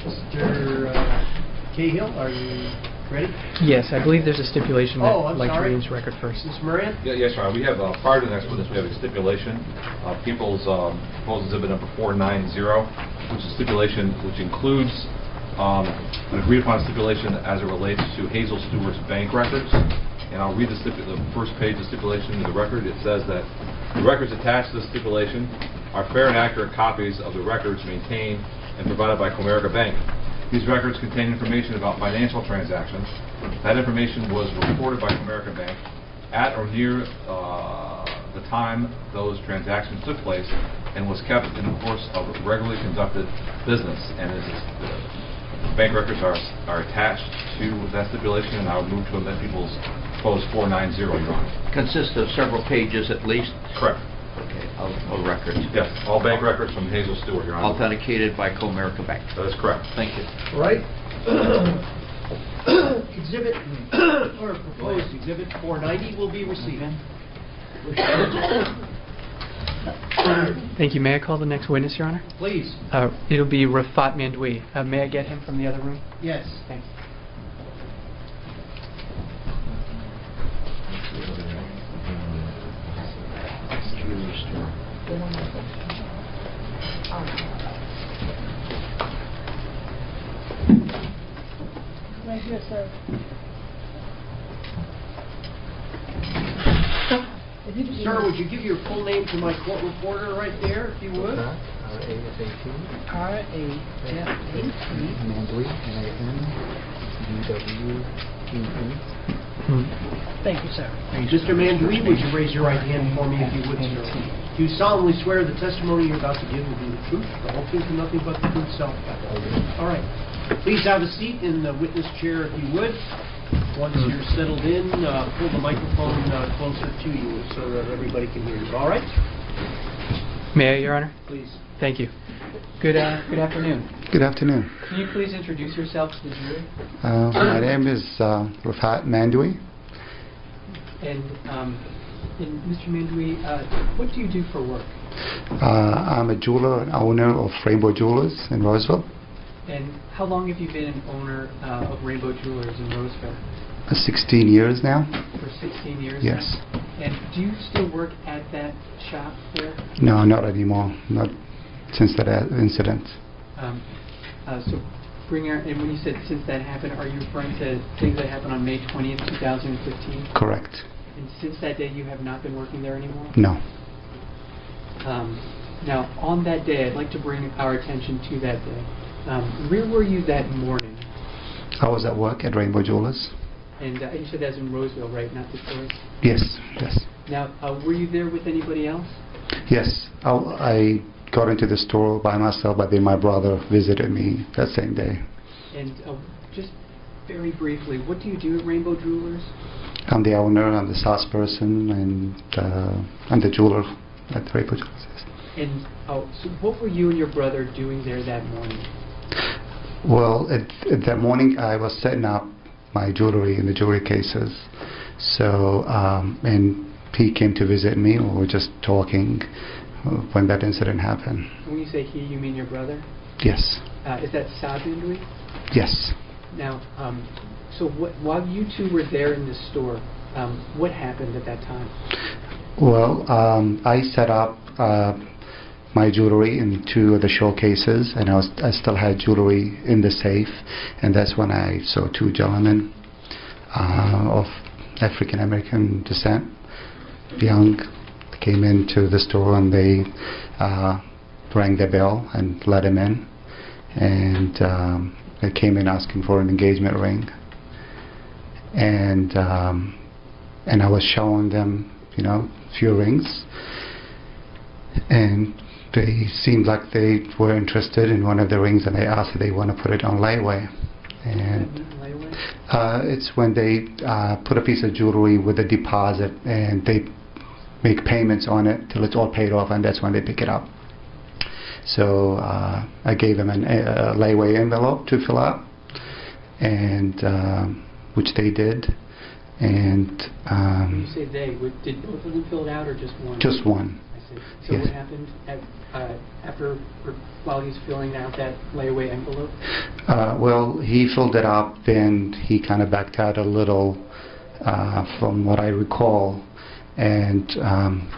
Mr. Cahill, are you ready? Yes, I believe there's a stipulation that I'm I'd like to sorry. read into record first. Ms. Moran? Yes, Your Honor. We have, prior to the next witness, we have a stipulation, People's Proposal Exhibit number 490, which is a stipulation which includes an agreed upon stipulation as it relates to Hazel Stewart's bank records. And I'll read the first page of the stipulation in the record. It says that the records attached to the stipulation are fair and accurate copies of the records maintained and provided by Comerica Bank. These records contain information about financial transactions. That information was reported by Comerica Bank at or near the time those transactions took place and was kept in the course of regularly conducted business. And the bank records are attached to that stipulation, and I would move to amend People's Proposal 490, Your Honor. Consists of several pages at least? Correct. Okay, of records. Yes, all bank records from Hazel Stewart, Your Honor. Authenticated by Comerica Bank. That is correct. Thank you. All right. Exhibit, or proposed Exhibit 490 will be received. Thank you. May I call the next witness, Your Honor? Please. It'll be Rafat Mandoui. May I get him from the other room? Yes. Thanks. Right here, sir. Sir, would you give your full name to my court reporter right there, if you would? R-A-F-A-T. R-A-F-A-T. Mandoui. M-A-N-D-W-E-N. Thank you, sir. Mr. Mandoui, would you raise your right hand for me, if you would, sir? Do you solemnly swear the testimony you're about to give will be the truth, the whole truth, and nothing but the truth, self? All right. Please have a seat in the witness chair, if you would. Once you're settled in, pull the microphone closer to you so that everybody can hear you. All right? May I, Your Honor? Please. Thank you. Good afternoon. Good afternoon. Can you please introduce yourself to the jury? My name is Rafat Mandoui. And Mr. Mandoui, what do you do for work? I'm a jeweler and owner of Rainbow Jewelers in Roseville. And how long have you been an owner of Rainbow Jewelers in Roseville? 16 years now. For 16 years Yes. now? And do you still work at that shop there? No, not anymore. Not since that incident. So and when you said since that happened, are you referring to things that happened on May 20th, 2015? Correct. And since that day you have not been working there anymore? No. Now, on that day, I'd like to bring our attention to that day. Where were you that morning? I was at work at Rainbow Jewelers. And you said that's in Roseville, right? Not Detroit? Yes, yes. Now, were you there with anybody else? Yes. I got into the store by myself, but then my brother visited me that same day. And just very briefly, what do you do at Rainbow Jewelers? I'm the owner, I'm the salesperson, and I'm the jeweler at Rainbow Jewelers. And so what were you and your brother doing there that morning? Well, at that morning I was setting up my jewelry in the jewelry cases. So, and he came to visit me. We were just talking when that incident happened. When you say he, you mean your brother? Yes. Is that Saad Mandoui? Yes. Now, so while you two were there in the store, what happened at that time? Well, I set up my jewelry in two of the showcases, and I still had jewelry in the safe, and that's when I saw two gentlemen of African American descent, young, came into the store, and they rang the bell and let him in, and they came in asking for an engagement ring, and I was showing them, a few rings, and they seemed like they were interested in one of the rings, and they asked if they want to put it on layaway. And it's when they put a piece of jewelry with a deposit, and they make payments on it till it's all paid off, and that's when they pick it up. So I gave them a layaway envelope to fill out, and which they did. And when you say they, did both of them fill it out or just one? Just one. I see. So Yes. what happened after, or while he's filling out that layaway envelope? Well, he filled it up, then he kind of backed out a little, from what I recall, and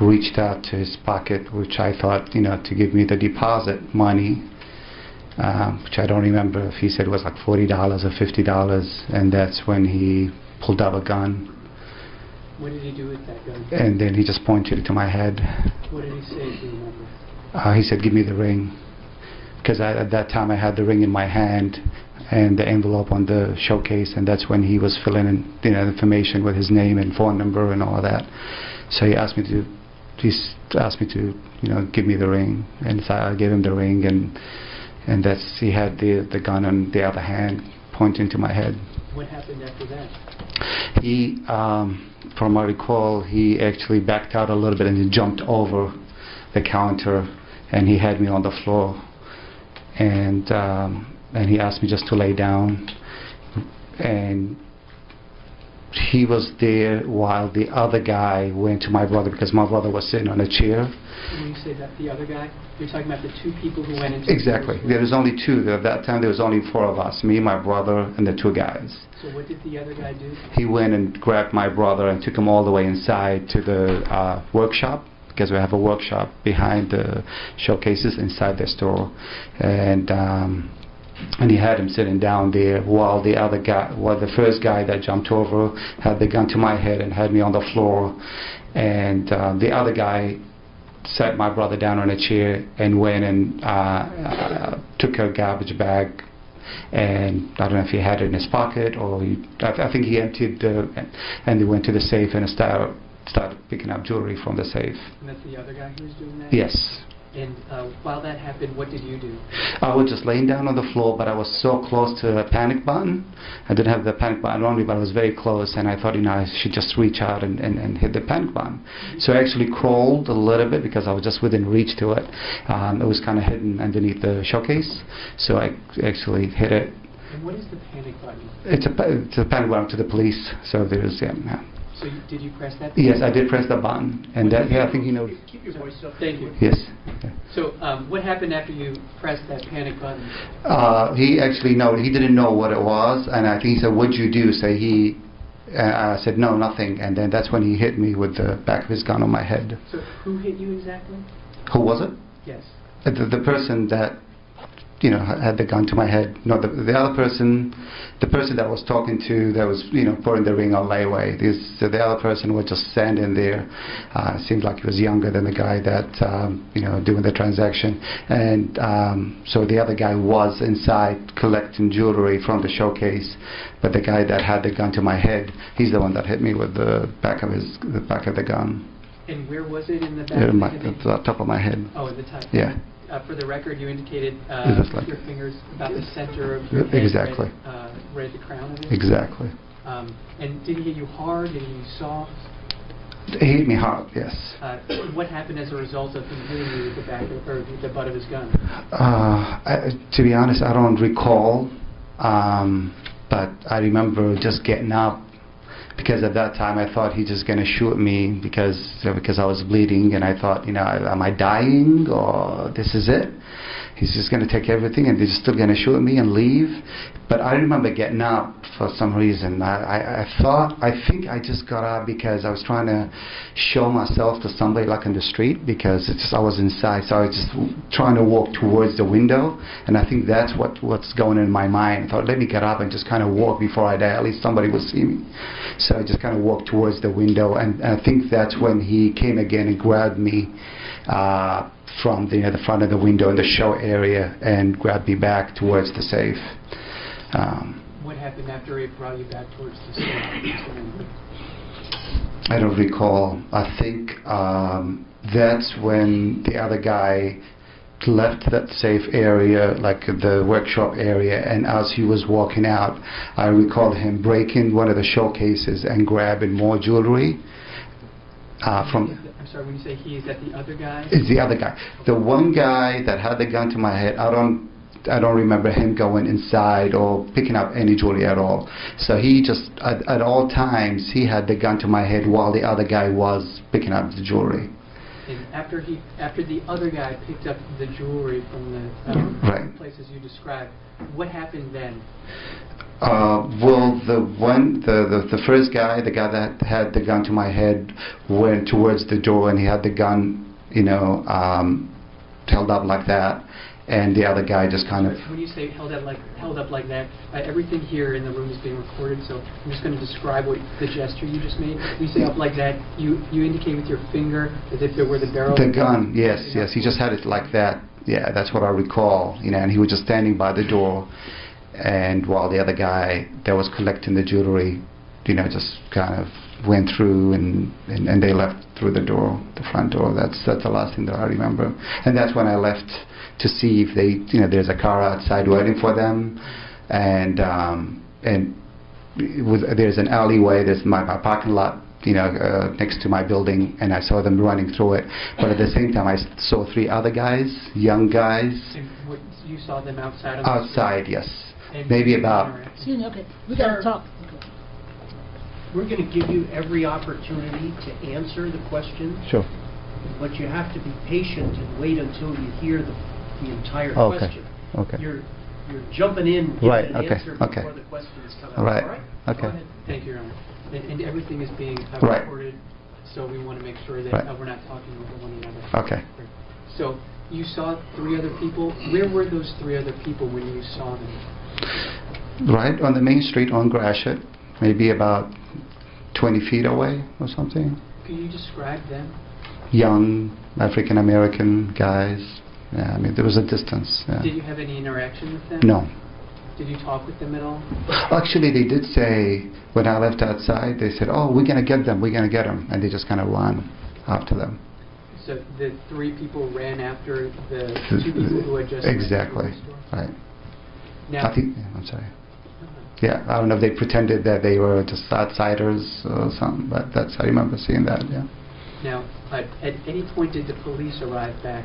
reached out to his pocket, which I thought, to give me the deposit money, which I don't remember if he said it was like $40 or $50, and that's when he pulled out a gun, What did he do with that gun? and then he just pointed it to my head. What did he say, do you remember? He said, "Give me the ring," because at that time I had the ring in my hand and the envelope on the showcase, and that's when he was filling in, information with his name and phone number and all that. So he asked me to, give me the ring, and so I gave him the ring, and that's, he had the gun on the other hand pointing to my head. What happened after that? He, from my recall, he actually backed out a little bit and he jumped over the counter, and he had me on the floor, and he asked me just to lay down, and he was there while the other guy went to my brother, because my brother was sitting on a chair. When you say that, the other guy, you're talking about the two people who went into Exactly. the store? There was only two. At that time there was only four of us, me, my brother, and the two guys. So what did the other guy do? He went and grabbed my brother and took him all the way inside to the workshop, because we have a workshop behind the showcases inside the store, and he had him sitting down there while the first guy that jumped over had the gun to my head and had me on the floor, and the other guy sat my brother down on a chair and went and took a garbage bag, and I don't know if he had it in his pocket or I think he emptied and he went to the safe and started picking up jewelry from the safe. And that's the other guy who was doing that? Yes. And while that happened, what did you do? I was just laying down on the floor, but I was so close to the panic button. I didn't have the panic button on me, but I was very close, and I thought, I should just reach out and hit the panic button. So I actually crawled a little bit because I was just within reach to it. It was kind of hidden underneath the showcase, so I actually hit it. And what is the panic button? It's a panic button to the police, so there's, yeah. So did you press that? Yes, I did press the button, and that, I think he knows. Keep your voice up. Thank you. Yes. So what happened after you pressed that panic button? He actually he didn't know what it was, and I think he said, "What'd you do?" I said, "No, nothing," and then that's when he hit me with the back of his gun on my head. So who hit you exactly? Who was it? Yes. The person that had the gun to my head. No, the other person, the person that I was talking to, that was putting the ring on layaway. The other person was just standing there. Seemed like he was younger than the guy that doing the transaction, and so the other guy was inside collecting jewelry from the showcase, but the guy that had the gun to my head, he's the one that hit me with the back of the gun. And where was it in the back of the head? At the top of my head. Oh, at the top. Yeah. For the record, you indicated Like your fingers about the center of your head. Exactly. Right at the crown of it? Exactly. And did he hit you hard? Did he hit you soft? He hit me hard, yes. What happened as a result of him hitting you with the back or the butt of his gun? To be honest, I don't recall, but I remember just getting up, because at that time I thought he's just going to shoot me because I was bleeding, and I thought, am I dying, or this is it? He's just going to take everything and he's still going to shoot me and leave. But I remember getting up for some reason. I think I just got up because I was trying to show myself to somebody like in the street, because I was inside, so I was just trying to walk towards the window, and I think that's what's going in my mind. I thought, let me get up and just kind of walk before I die, at least somebody will see me. So I just kind of walked towards the window, and I think that's when he came again and grabbed me from the front of the window in the show area and grabbed me back towards the safe. What happened after he brought you back towards the safe? I don't recall. I think that's when the other guy left that safe area, like the workshop area, and as he was walking out, I recall him breaking one of the showcases and grabbing more jewelry from... I'm sorry, when you say he, is that the other guy? It's the other guy. The one guy that had the gun to my head, I don't remember him going inside or picking up any jewelry at all. So he just, at all times, he had the gun to my head while the other guy was picking up the jewelry. And after the other guy picked up the jewelry from the Right. places you described, what happened then? Well, the first guy, the guy that had the gun to my head, went towards the door, and he had the gun, held up like that, and the other guy just kind of. When you say held up like that, everything here in the room is being recorded, so I'm just going to describe what the gesture you just made. When you say up like that, you indicate with your finger as if it were the barrel. The gun, yes. He just had it like that. Yeah, that's what I recall. And he was just standing by the door, and while the other guy that was collecting the jewelry, just kind of went through, and they left through the door, the front door. That's the last thing that I remember. And that's when I left to see if they, there's a car outside waiting for them, and there's an alleyway. There's my parking lot, next to my building, and I saw them running through it. But at the same time, I saw 3 other guys, young guys. And you saw them outside? Outside, yes. And Maybe about. Excuse me, okay, we gotta talk. We're going to give you every opportunity to answer the question, Sure. but you have to be patient and wait until you hear the entire Okay. question. Okay. You're jumping in, giving Right, an okay, answer okay. before the questions come out. All right. All right? Okay. Go ahead. Thank you, Your Honor. And everything is being Right. recorded, so we want to make sure that Right. we're not talking over one another. Okay. So you saw 3 other people. Where were those 3 other people when you saw them? Right on the main street on Gratiot, maybe about 20 feet away or something. Can you describe them? Young African American guys. Yeah, there was a distance. Yeah. Did you have any interaction with them? No. Did you talk with them at all? Actually, they did say, when I left outside, they said, "Oh, we're going to get them, we're going to get them." And they just kind of ran after them. So the 3 people ran after the 2 people who had just Exactly. left the store? Right. Now, I think, I'm sorry. Yeah, I don't know if they pretended that they were just outsiders or something, but I remember seeing that, yeah. Now, at any point did the police arrive back,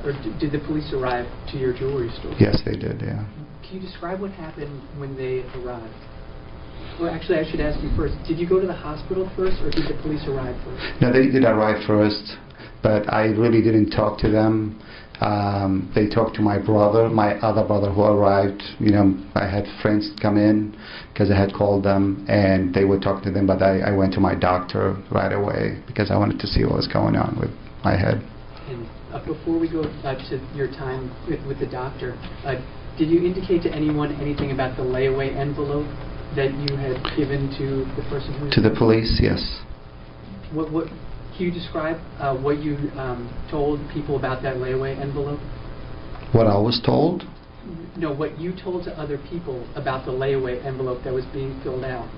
or did the police arrive to your jewelry store? Yes, they did, yeah. Can you describe what happened when they arrived? Well, actually, I should ask you first. Did you go to the hospital first, or did the police arrive first? No, they did arrive first, but I really didn't talk to them. They talked to my brother, my other brother who arrived. I had friends come in because I had called them, and they would talk to them, but I went to my doctor right away because I wanted to see what was going on with my head. And before we go to your time with the doctor, did you indicate to anyone anything about the layaway envelope that you had given to the person who was... To the police, yes. Can you describe what you told people about that layaway envelope? What I was told? No, what you told to other people about the layaway envelope that was being filled out.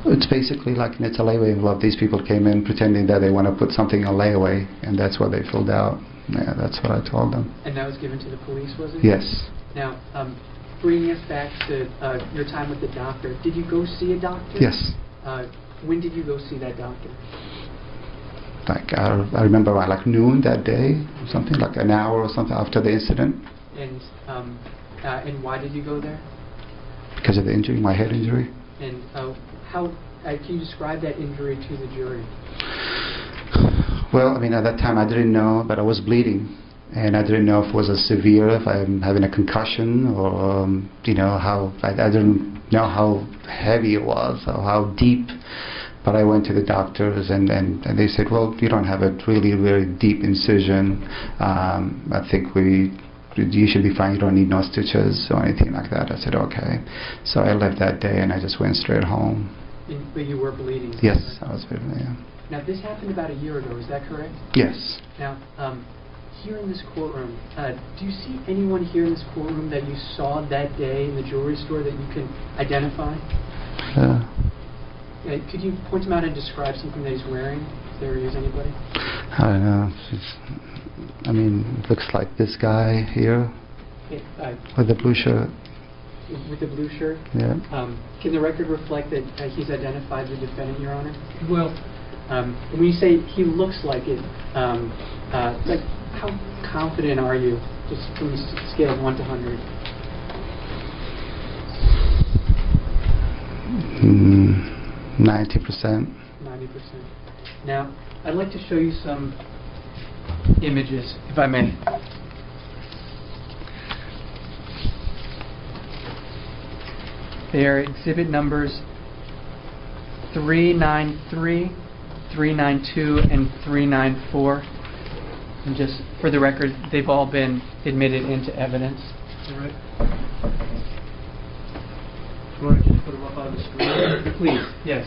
It's basically like it's a layaway envelope. These people came in pretending that they want to put something on layaway, and that's what they filled out. Yeah, that's what I told them. And that was given to the police, was it? Yes. Now, bringing us back to your time with the doctor, did you go see a doctor? Yes. When did you go see that doctor? I remember around like noon that day, or something, like an hour or something after the incident. And why did you go there? Because of the injury, my head injury. And how can you describe that injury to the jury? Well, at that time I didn't know, but I was bleeding, and I didn't know if it was a severe, if I'm having a concussion, or how I didn't know how heavy it was or how deep. But I went to the doctors, and they said, well, you don't have a really, really deep incision. I think you should be fine. You don't need no stitches or anything like that. I said, okay. So I left that day, and I just went straight home. But you were bleeding? Yes, I was bleeding, yeah. Now, this happened about a year ago, is that correct? Yes. Now, here in this courtroom, do you see anyone here in this courtroom that you saw that day in the jewelry store that you can identify? Could you point him out and describe something that he's wearing, if there is anybody? I don't know. It looks like this guy here with the blue shirt. With the blue shirt? Yeah. Can the record reflect that he's identified the defendant, Your Honor? Well, when you say he looks like it, how confident are you, just from a scale of 1 to 100? 90%. 90%. Now, I'd like to show you some images, if I may. They are exhibit numbers 393, 392, and 394. And just for the record, they've all been admitted into evidence. All right. You want to just put them up on the screen? Please, yes.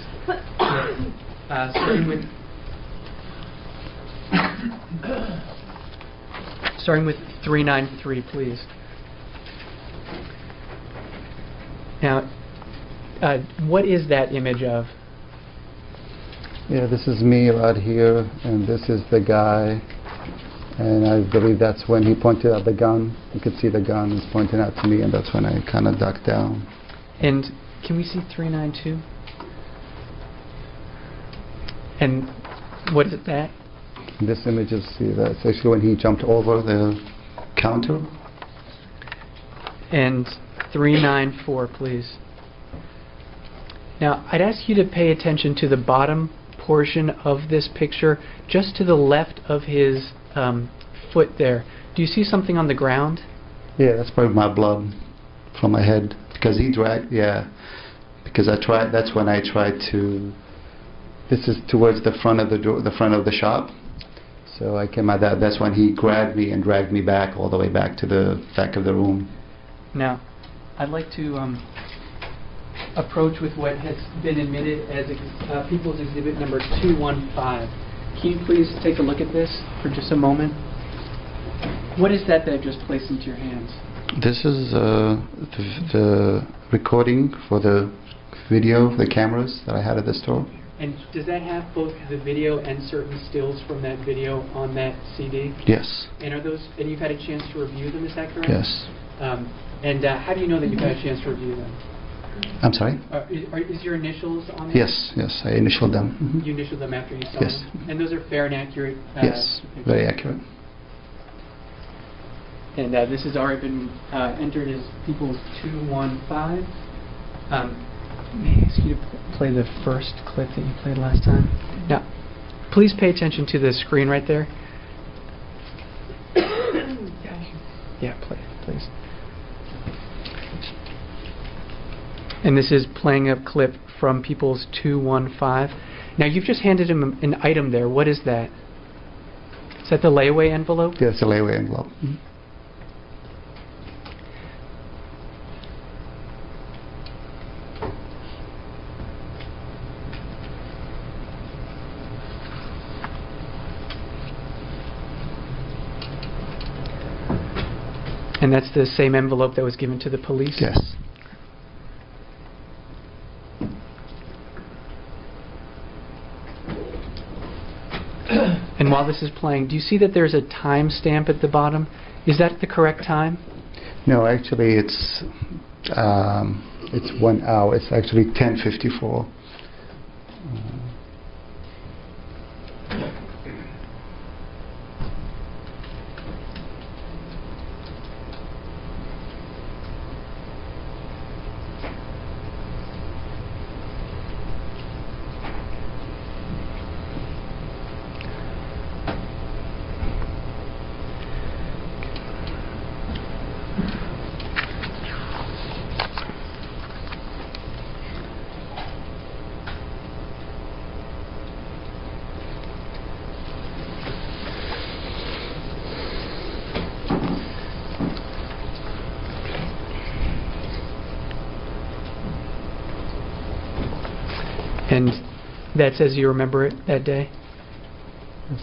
Starting with 393, please. Now, what is that image of? Yeah, this is me right here, and this is the guy. And I believe that's when he pointed out the gun. You could see the gun is pointing out to me, and that's when I kind of ducked down. And can we see 392? And what is that? This image is, see, that's actually when he jumped over the counter. And 394, please. Now, I'd ask you to pay attention to the bottom portion of this picture, just to the left of his foot there. Do you see something on the ground? Yeah, that's probably my blood from my head, because he dragged, yeah, because I tried, that's when I tried to, this is towards the front of the door, the front of the shop. So I came out that's when he grabbed me and dragged me back all the way back to the back of the room. Now, I'd like to approach with what has been admitted as People's Exhibit number 215. Can you please take a look at this for just a moment? What is that I've just placed into your hands? This is the recording for the video, the cameras that I had at the store. And does that have both the video and certain stills from that video on that CD? Yes. And are those? And you've had a chance to review them? Is that correct? Yes. And how do you know that you've had a chance to review them? I'm sorry? Is your initials on there? Yes, yes, I initialed them. Mhm. You initialed them after you saw Yes. them? And those are fair and accurate? Yes, very accurate. And this has already been entered as People's 215. May I ask you to play the first clip that you played last time? Now, please pay attention to the screen right there. Yeah, play it, please. And this is playing a clip from People's 215. Now, you've just handed him an item there. What is that? Is that the layaway envelope? Yes, a layaway envelope. Mhm. And that's the same envelope that was given to the police? Yes. And while this is playing, do you see that there's a time stamp at the bottom? Is that the correct time? No, actually it's 1 hour. It's actually 10:54. And that says you remember it that day? Yes.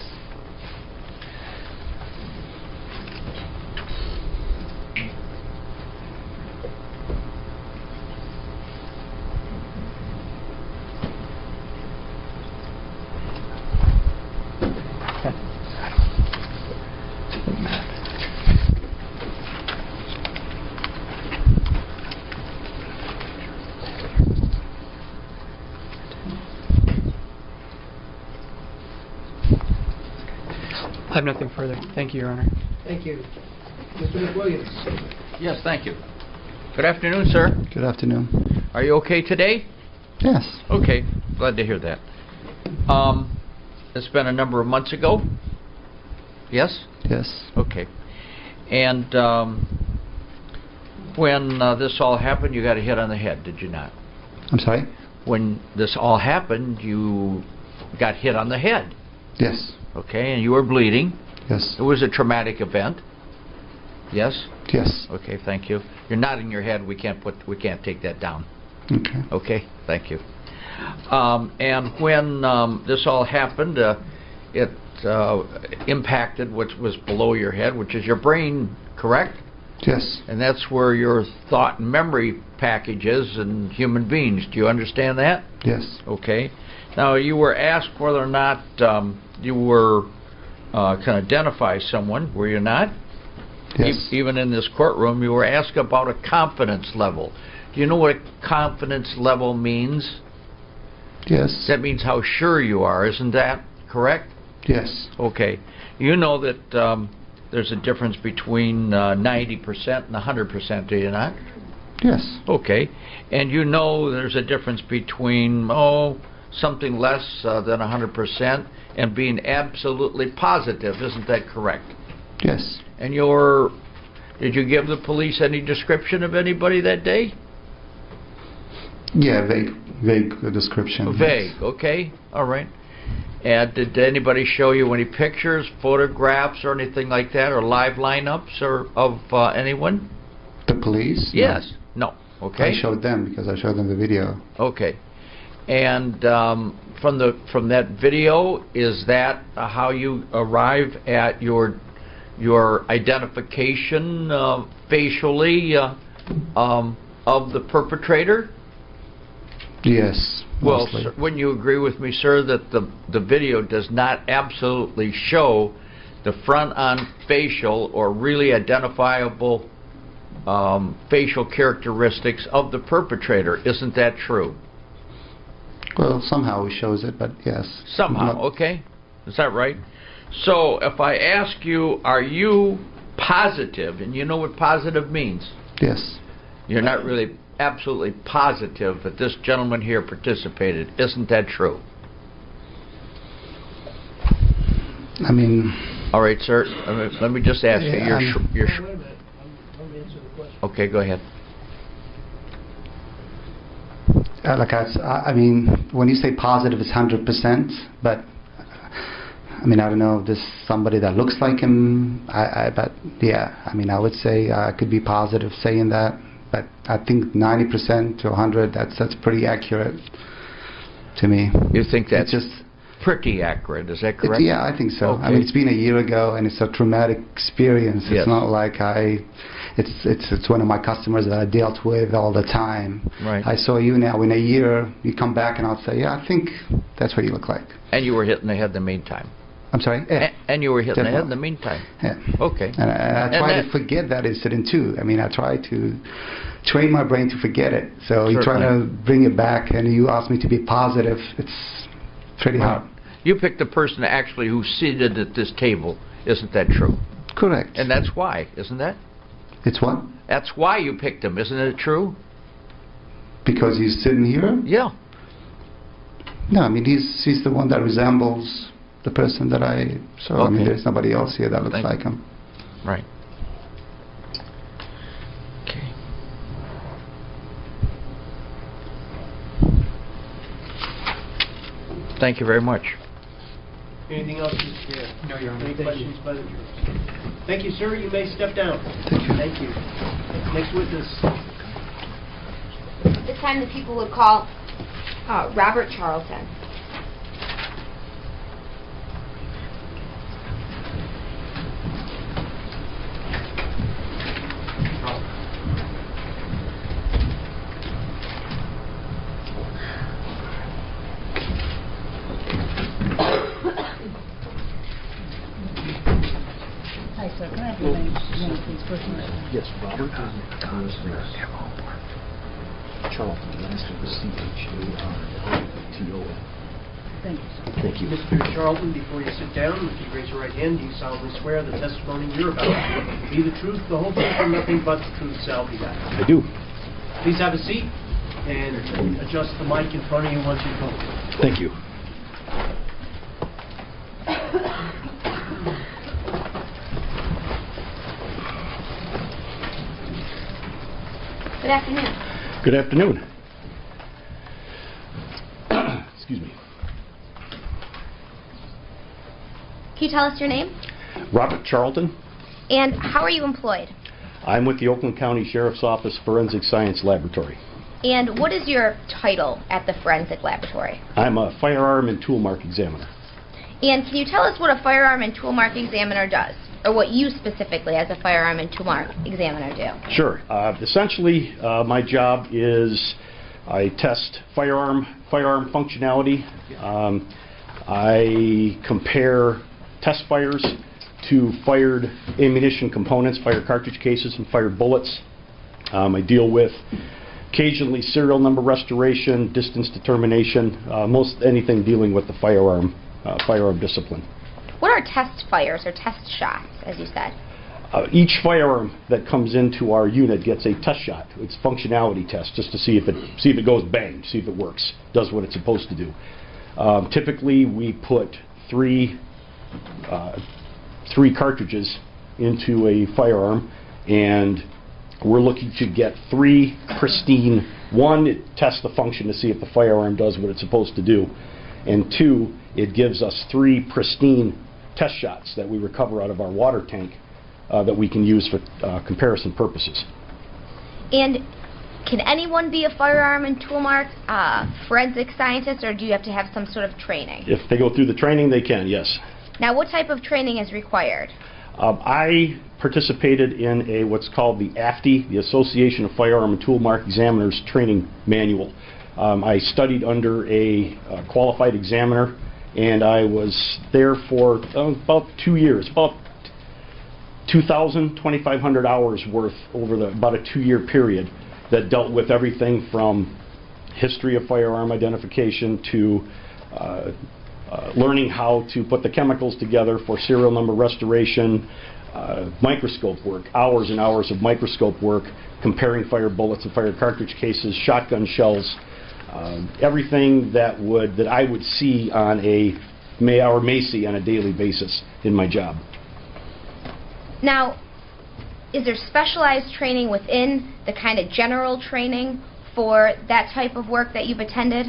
I have nothing further. Thank you, Your Honor. Thank you. Mr. McWilliams. Yes, thank you. Good afternoon, sir. Good afternoon. Are you okay today? Yes. Okay, glad to hear that. It's been a number of months ago. Yes? Yes. Okay. And when this all happened, you got a hit on the head, did you not? I'm sorry? When this all happened, you got hit on the head. Yes. Okay, and you were bleeding. Yes. It was a traumatic event. Yes? Yes. Okay, thank you. You're nodding your head. We can't take that down. Okay. Okay, thank you. And when this all happened, it impacted what was below your head, which is your brain, correct? Yes. And that's where your thought and memory package is in human beings. Do you understand that? Yes. Okay. Now, you were asked whether or not you were can identify someone, were you not? Yes. Even in this courtroom, you were asked about a confidence level. Do you know what a confidence level means? Yes. That means how sure you are, isn't that correct? Yes. Okay. You know that there's a difference between 90% and 100%, do you not? Yes. Okay. And you know there's a difference between, something less than 100% and being absolutely positive, isn't that correct? Yes. And did you give the police any description of anybody that day? Yeah, vague description. Vague, Yes. okay, all right. And did anybody show you any pictures, photographs, or anything like that, or live lineups of anyone? The police? Yes. No. Okay. I showed them because I showed them the video. Okay. And from that video, is that how you arrive at your identification facially of the perpetrator? Yes. Well, Mostly. sir, wouldn't you agree with me, sir, that the video does not absolutely show the front-on facial or really identifiable facial characteristics of the perpetrator? Isn't that true? Well, somehow it shows it, but yes. Somehow, Not- okay. Is that right? So if I ask you, are you positive, and you know what positive means? Yes. You're not really absolutely positive that this gentleman here participated. Isn't that true? I mean... All right, sir. Let me just ask you. Yeah, Wait a minute. Let me answer the question. Okay, go ahead. I mean, when you say positive, it's 100%, but I mean, I don't know if this is somebody that looks like him, but yeah, I mean, I would say I could be positive saying that, but I think 90% to 100, that's pretty accurate to me. You think that's It's just pretty accurate, is that correct? yeah, I think so. Okay. I mean, it's been a year ago, and it's a traumatic experience. Yes. It's not like it's one of my customers that I dealt with all the time. Right. I saw you now in a year. You come back, and I'll say, yeah, I think that's what you look like. And you were hit in the head in the meantime. I'm sorry. Yeah. And you were hit in the head in the Definitely. meantime. Yeah. Okay. And I try that- to forget that incident too. I mean, I try to train my brain to forget it. So you try to Certainly. bring it back, and you ask me to be positive. It's pretty Right. hard. You picked the person actually who's seated at this table. Isn't that true? Correct. And that's why, isn't that? It's what? That's why you picked him, isn't it true? Because he's sitting here? Yeah. No, I mean, he's the one that resembles the person that I saw. I mean, Okay. there's nobody else here that looks Thank like him. Right. Okay. Thank you very much. Anything else, Mr. Chair? No, Your Honor. Any Thank you. questions by the jurors? Thank you, sir. You may step down. Thank you. Thank you. Next witness. This time the people would call Robert Charlton. Hi, sir. Can I have your name, please, first and last? Yes, Robert is first name. Charlton, last name is C-H-A-R-L-T-O-N. Thank you, sir. Thank you. Mr. Charlton, before you sit down, if you raise your right hand, do you solemnly swear the testimony you're about to give be the truth, the whole truth, and nothing but the truth, so help you God? I do. Please have a seat and adjust the mic in front of you once you're comfortable. Thank you. Good afternoon. Good afternoon. Excuse me. Can you tell us your name? Robert Charlton. And how are you employed? I'm with the Oakland County Sheriff's Office Forensic Science Laboratory. And what is your title at the Forensic Laboratory? I'm a firearm and tool mark examiner. And can you tell us what a firearm and tool mark examiner does? Or what you specifically as a firearm and tool mark examiner do? Sure. Essentially, my job is I test firearm functionality. I compare test fires to fired ammunition components, fired cartridge cases and fired bullets. I deal with occasionally serial number restoration, distance determination, most anything dealing with the firearm discipline. What are test fires or test shots, as you said? Each firearm that comes into our unit gets a test shot. It's a functionality test just to see if it goes bang, see if it works, does what it's supposed to do. Typically, we put three cartridges into a firearm, and we're looking to get 3 pristine. 1, it tests the function to see if the firearm does what it's supposed to do, and 2, it gives us 3 pristine test shots that we recover out of our water tank that we can use for comparison purposes. And can anyone be a firearm and tool mark forensic scientist, or do you have to have some sort of training? If they go through the training, they can, yes. Now, what type of training is required? I participated in what's called the AFTE, the Association of Firearm and Tool Mark Examiners Training Manual. I studied under a qualified examiner, and I was there for about 2 years, about 2,500 hours worth over about a 2-year period that dealt with everything from history of firearm identification to learning how to put the chemicals together for serial number restoration, microscope work, hours and hours of microscope work, comparing fire bullets and fire cartridge cases, shotgun shells, everything that I would see on may see on a daily basis in my job. Now, is there specialized training within the kind of general training for that type of work that you've attended?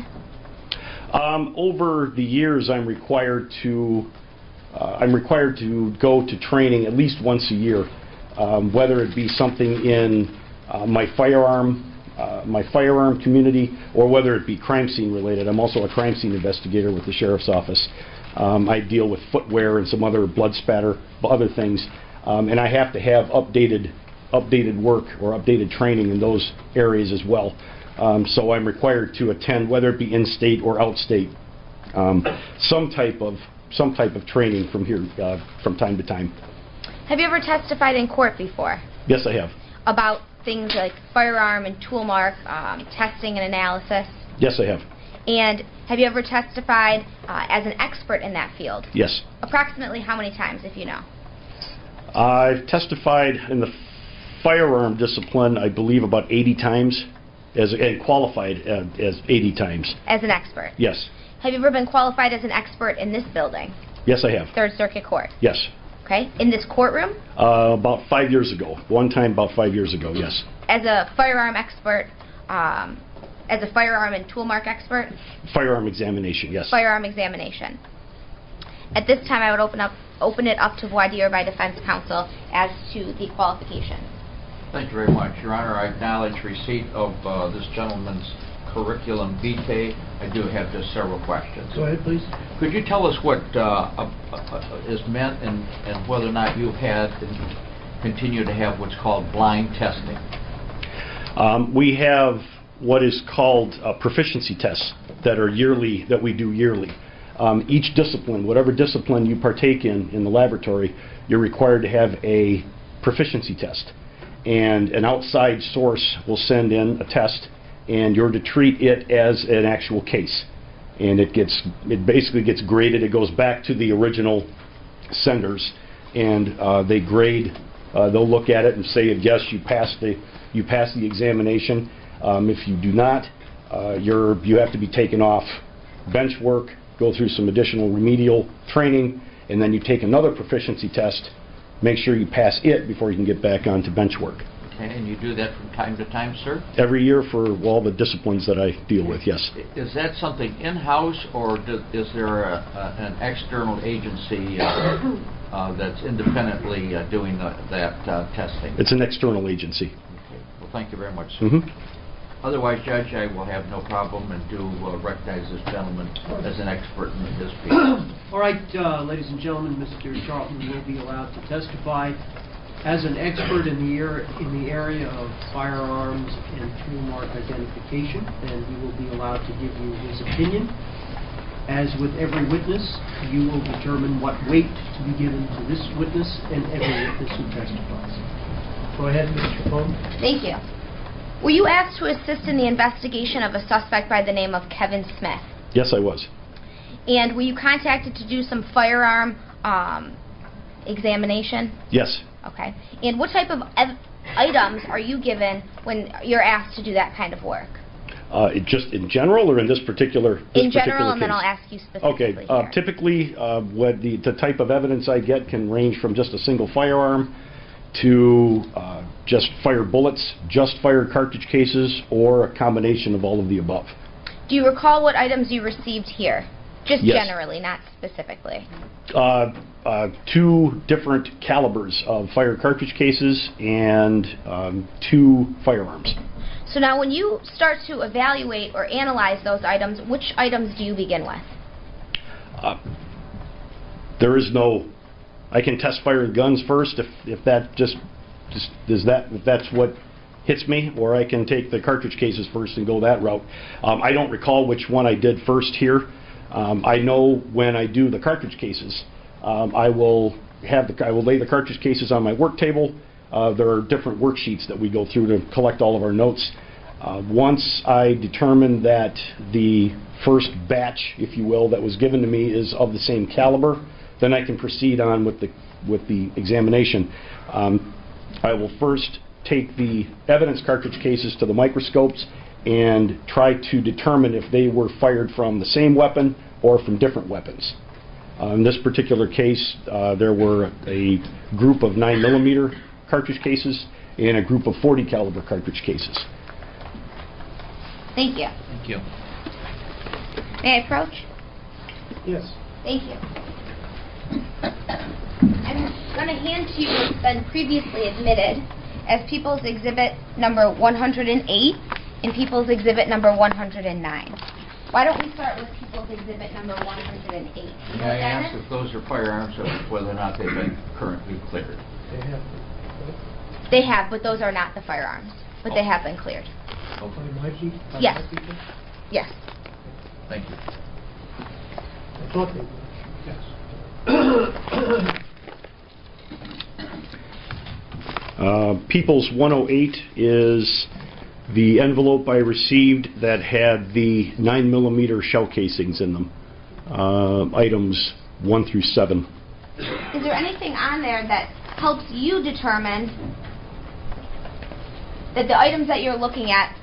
Over the years, I'm required to go to training at least once a year, whether it be something in my firearm community or whether it be crime scene related. I'm also a crime scene investigator with the Sheriff's Office. I deal with footwear and some other blood spatter, other things, and I have to have updated work or updated training in those areas as well. So I'm required to attend, whether it be in-state or out-state, some type of training from time to time. Have you ever testified in court before? Yes, I have. About things like firearm and tool mark testing and analysis? Yes, I have. And have you ever testified as an expert in that field? Yes. Approximately how many times, if you know? I've testified in the firearm discipline, I believe, about 80 times, and qualified as 80 times. As an expert? Yes. Have you ever been qualified as an expert in this building? Yes, I have. Third Circuit Court? Yes. Okay. In this courtroom? About 5 years ago. One time about 5 years ago, yes. As a firearm expert, as a firearm and tool mark expert? Firearm examination, yes. Firearm examination. At this time, I would open it up to voir dire by defense counsel as to the qualifications. Thank you very much. Your Honor, I acknowledge receipt of this gentleman's curriculum vitae. I do have just several questions. Go ahead, please. Could you tell us what is meant and whether or not you've had and continue to have what's called blind testing? We have what is called proficiency tests that we do yearly. Each discipline, whatever discipline you partake in the laboratory, you're required to have a proficiency test. And an outside source will send in a test, and you're to treat it as an actual case. And it basically gets graded. It goes back to the original senders, and they grade. They'll look at it and say, yes, you passed the examination. If you do not, you have to be taken off bench work, go through some additional remedial training, and then you take another proficiency test. Make sure you pass it before you can get back onto bench work. Okay, and you do that from time to time, sir? Every year for all the disciplines that I deal with, yes. Is that something in-house, or is there an external agency that's independently doing that testing? It's an external agency. Okay. Well, thank you very much, sir. Mm-hmm. Otherwise, Judge, I will have no problem and do recognize this gentleman as an expert in his field. All right, ladies and gentlemen, Mr. Charlton will be allowed to testify as an expert in the area of firearms and tool mark identification, and he will be allowed to give you his opinion. As with every witness, you will determine what weight to be given to this witness and every witness who testifies. Go ahead, Mr. Cohn. Thank you. Were you asked to assist in the investigation of a suspect by the name of Kevin Smith? Yes, I was. And were you contacted to do some firearm examination? Yes. Okay. And what type of items are you given when you're asked to do that kind of work? Just in general, or in this particular In general, particular and then case? I'll ask you specifically. Okay. here. Typically, what the type of evidence I get can range from just a single firearm to just fired bullets, just fired cartridge cases, or a combination of all of the above. Do you recall what items you received here? Just Yes. generally, not specifically. 2 different calibers of fired cartridge cases and 2 firearms. So now when you start to evaluate or analyze those items, which items do you begin with? There is no, I can test fired guns first if that if that's what hits me, or I can take the cartridge cases first and go that route. I don't recall which one I did first here. I know when I do the cartridge cases, I will lay the cartridge cases on my work table. There are different worksheets that we go through to collect all of our notes. Once I determine that the first batch, if you will, that was given to me is of the same caliber, then I can proceed on with the examination. I will first take the evidence cartridge cases to the microscopes and try to determine if they were fired from the same weapon or from different weapons. In this particular case, there were a group of 9mm cartridge cases and a group of .40 caliber cartridge cases. Thank you. Thank you. May I approach? Yes. Thank you. I'm going to hand to you what's been previously admitted as People's Exhibit number 108 and People's Exhibit number 109. Why don't we start with People's Exhibit number 108? May I ask if those are firearms or whether or not they've been currently cleared? They have. They have, but those are not the firearms. But they have been cleared. Okay. Yes. Yes. Thank you. I thought they were. Yes. People's 108 is the envelope I received that had the 9mm shell casings in them, items 1 through 7. Is there anything on there that helps you determine that the items that you're looking at,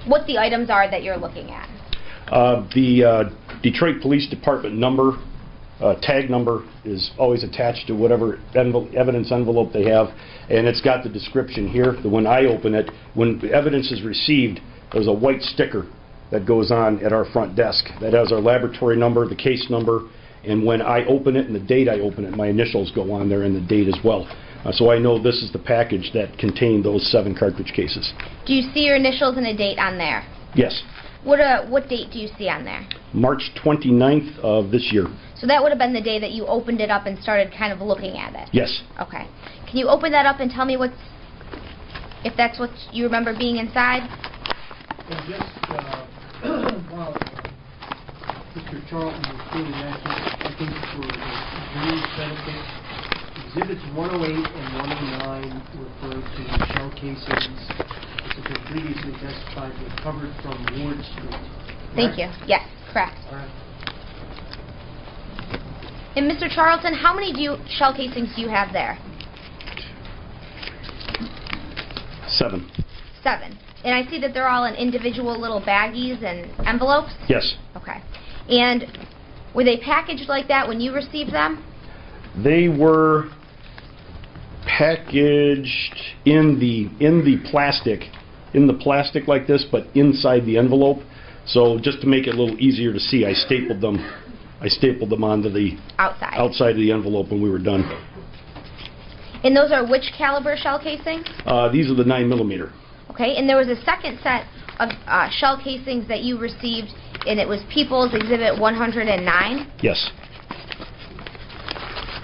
what the items are that you're looking at? The Detroit Police Department number, tag number, is always attached to whatever evidence envelope they have, and it's got the description here. When I open it, when the evidence is received, there's a white sticker that goes on at our front desk that has our laboratory number, the case number, and when I open it and the date I open it, my initials go on there and the date as well. So I know this is the package that contained those 7 cartridge cases. Do you see your initials and a date on there? Yes. What date do you see on there? March 29th of this year. So that would have been the day that you opened it up and started kind of looking at it? Yes. Okay. Can you open that up and tell me if that's what you remember being inside? And just while Mr. Charlton was doing that, I think for the jury's benefit, Exhibits 108 and 109 refer to shell casings that have been previously testified recovered from Ward Street. Thank you. Yes, correct. All right. And Mr. Charlton, how many shell casings do you have there? 7. 7. And I see that they're all in individual little baggies and envelopes? Yes. Okay. And were they packaged like that when you received them? They were packaged in the plastic like this, but inside the envelope. So just to make it a little easier to see, I stapled them onto the outside of the envelope when we were done. And those are which caliber shell casings? These are the 9mm. Okay, and there was a second set of shell casings that you received, and it was People's Exhibit 109. Yes.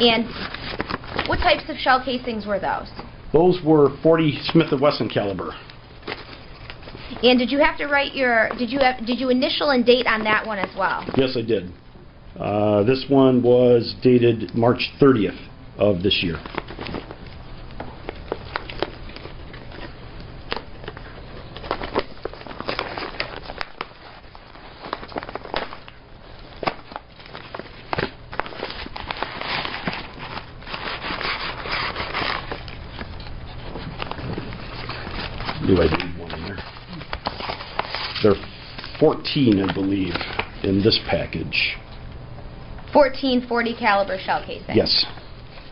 And what types of shell casings were those? Those were .40 Smith & Wesson caliber. And did you have to write did you initial and date on that one as well? Yes, I did. This one was dated March 30th of this year. Do I need one in there? There are 14, I believe, in this package. 14 40 caliber shell casings? Yes.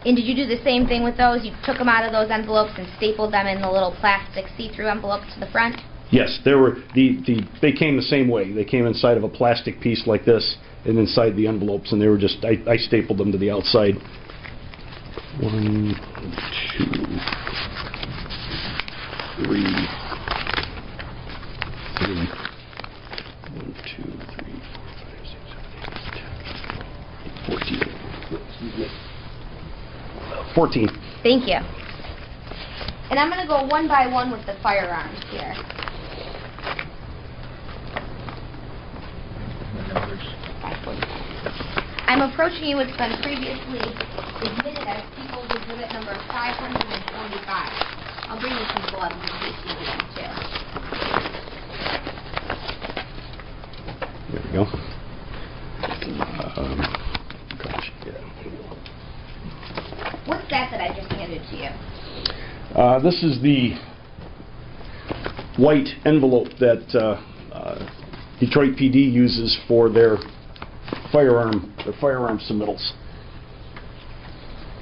And did you do the same thing with those? You took them out of those envelopes and stapled them in the little plastic see-through envelopes to the front? Yes, they came the same way. They came inside of a plastic piece like this and inside the envelopes, and they were just, I stapled them to the outside. 1, 2, 3, 1, 2, 3, 4, 5, 6, 7, 8, 10, 14. Thank you. And I'm going to go one by one with the firearms here. I'm approaching you what's been previously admitted as People's Exhibit number 545. I'll bring you some gloves in case you need them too. There we go. Gosh, yeah. What's that I just handed to you? This is the white envelope that Detroit PD uses for their firearm submittals.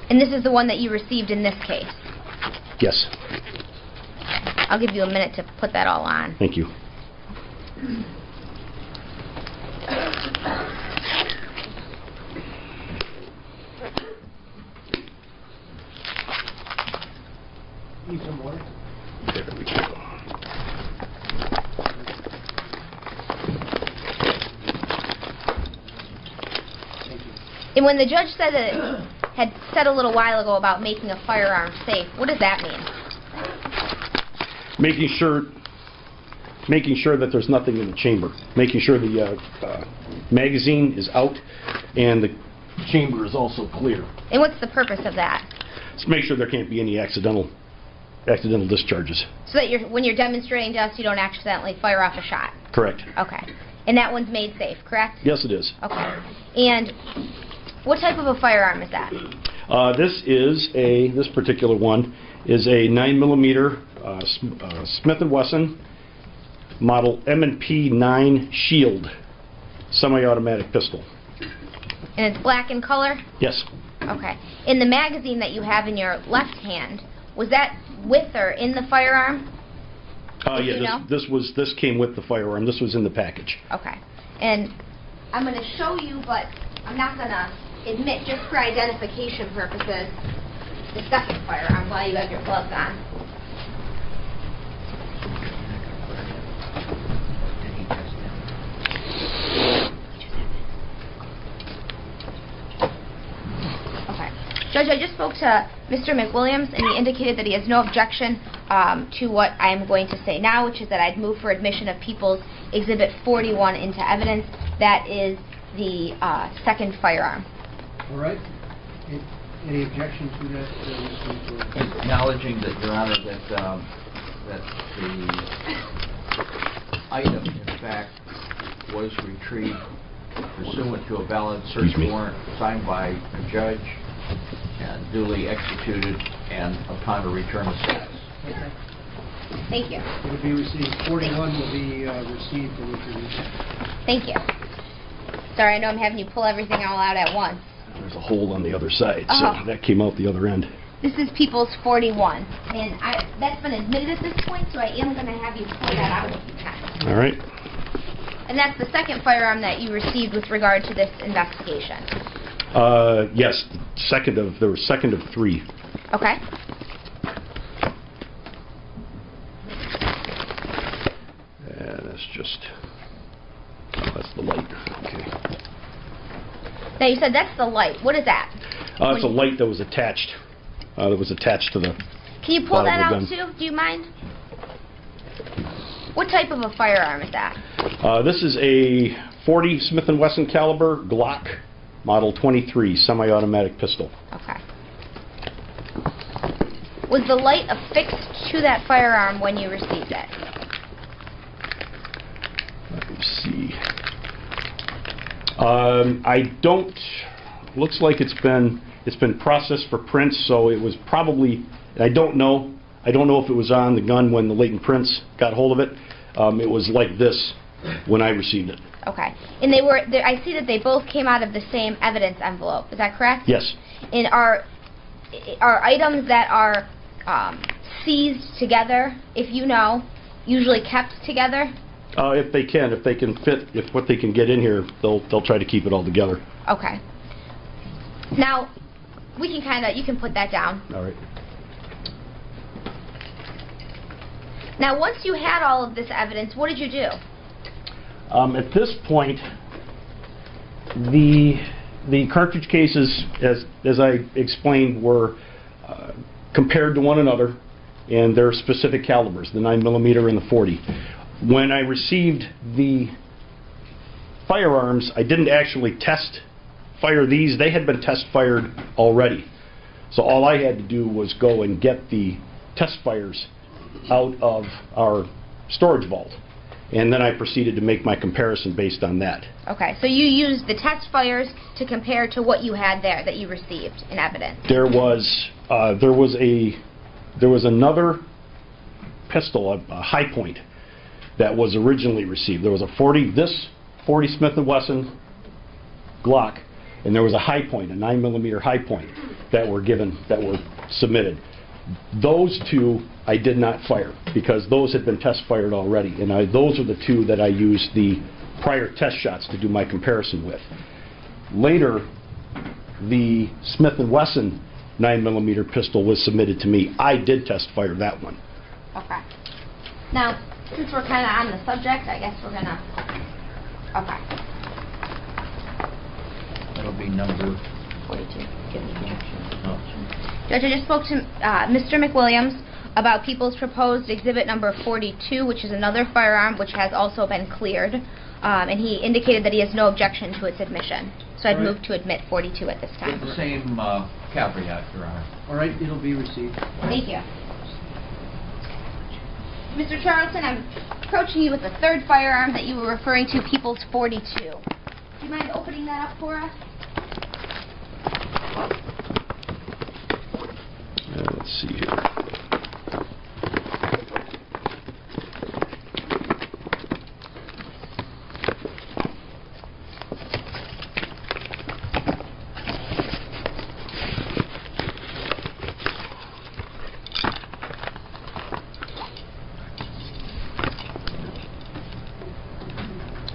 And this is the one that you received in this case? Yes. I'll give you a minute to put that all on. Thank you. Need some water? There we go. And when the judge said that it had said a little while ago about making a firearm safe, what does that mean? Making sure that there's nothing in the chamber. Making sure the magazine is out and the chamber is also clear. And what's the purpose of that? Let's make sure there can't be any accidental discharges. So that when you're demonstrating to us, you don't accidentally fire off a shot? Correct. Okay. And that one's made safe, correct? Yes, it is. Okay. And what type of a firearm is that? This particular one is a 9mm Smith & Wesson model M&P 9 Shield semi-automatic pistol. And it's black in color? Yes. Okay. In the magazine that you have in your left hand, was that with or in the firearm? Yeah, this came with the firearm. This was in the package. Okay. And I'm going to show you, but I'm not going to admit, just for identification purposes, the second firearm while you have your gloves on. Okay. Judge, I just spoke to Mr. McWilliams, and he indicated that he has no objection to what I'm going to say now, which is that I'd move for admission of People's Exhibit 41 into evidence. That is the second firearm. All right. Any objection to that, Mr. McWilliams? Acknowledging that, Your Honor, that the item, in fact, was retrieved pursuant to a valid search warrant signed by a judge and duly executed and upon a return of status. Okay. Thank you. It'll be received. 41 will be received and introduced. Thank you. Sorry, I know I'm having you pull everything all out at once. There's a hole on the other side, Oh. so that came out the other end. This is People's 41, and that's been admitted at this point, so I am going to have you pull that out if you can. All right. And that's the second firearm that you received with regard to this investigation. Yes, there was second of 3. Okay. And that's just, that's the light. Okay. Now you said that's the light. What is that? It's a light that was attached. To the. Can you pull bottom that of the out too? Do you mind? What type of a firearm is that? This is a .40 Smith & Wesson caliber Glock, model 23, semi-automatic pistol. Okay. Was the light affixed to that firearm when you received it? Let me see. I don't. Looks like it's been processed for prints, so it was probably. I don't know. I don't know if it was on the gun when the latent prints got hold of it. It was like this when I received it. Okay. And they were. I see that they both came out of the same evidence envelope. Is that correct? Yes. And are items that are seized together, if you know, usually kept together? If they can fit, if what they can get in here, they'll try to keep it all together. Okay. Now, we can you can put that down. All right. Now, once you had all of this evidence, what did you do? At this point, the cartridge cases, as I explained, were compared to one another, and their specific calibers, the 9mm and the .40. When I received the firearms, I didn't actually test fire these. They had been test fired already. So all I had to do was go and get the test fires out of our storage vault. And then I proceeded to make my comparison based on that. Okay, so you used the test fires to compare to what you had there that you received in evidence. There was another pistol, a high point, that was originally received. There was a this .40 Smith & Wesson Glock, and there was a high point, a 9mm high point, that were submitted. Those two I did not fire because those had been test fired already, and those are the two that I used the prior test shots to do my comparison with. Later, the Smith & Wesson 9mm pistol was submitted to me. I did test fire that one. Okay. Now, since we're kind of on the subject, I guess we're gonna. Okay. That'll be number 42. Judge, I just spoke to Mr. McWilliams about People's proposed exhibit number 42, which is another firearm which has also been cleared, and he indicated that he has no objection to its admission. So I'd move to admit 42 at this time. with the same caveat, Your Honor. All right, it'll be received. Thank you. Mr. Charlton, I'm approaching you with the third firearm that you were referring to, People's 42. Do you mind opening that up for us? Let's see here.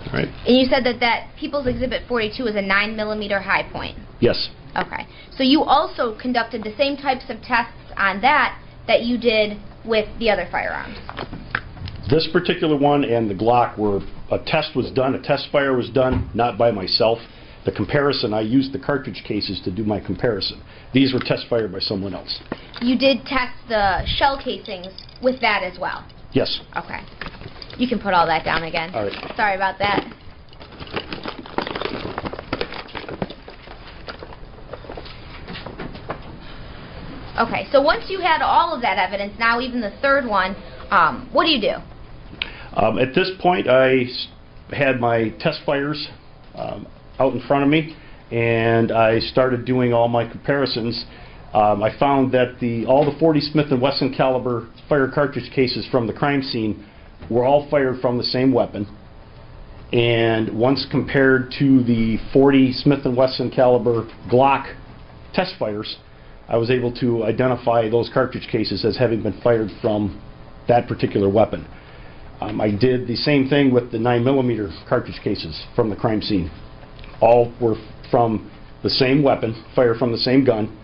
All right. And you said that People's Exhibit 42 is a 9mm high point. Yes. Okay. So you also conducted the same types of tests on that you did with the other firearms. This particular one and the Glock a test fire was done, not by myself. The comparison, I used the cartridge cases to do my comparison. These were test fired by someone else. You did test the shell casings with that as well? Yes. Okay. You can put all that down again. All right. Sorry about that. Okay, so once you had all of that evidence, now even the third one, what do you do? At this point, I had my test fires out in front of me, and I started doing all my comparisons. I found that all the .40 Smith & Wesson caliber fire cartridge cases from the crime scene were all fired from the same weapon. And once compared to the .40 Smith & Wesson caliber Glock test fires, I was able to identify those cartridge cases as having been fired from that particular weapon. I did the same thing with the 9mm cartridge cases from the crime scene. All were from the same weapon, fired from the same gun.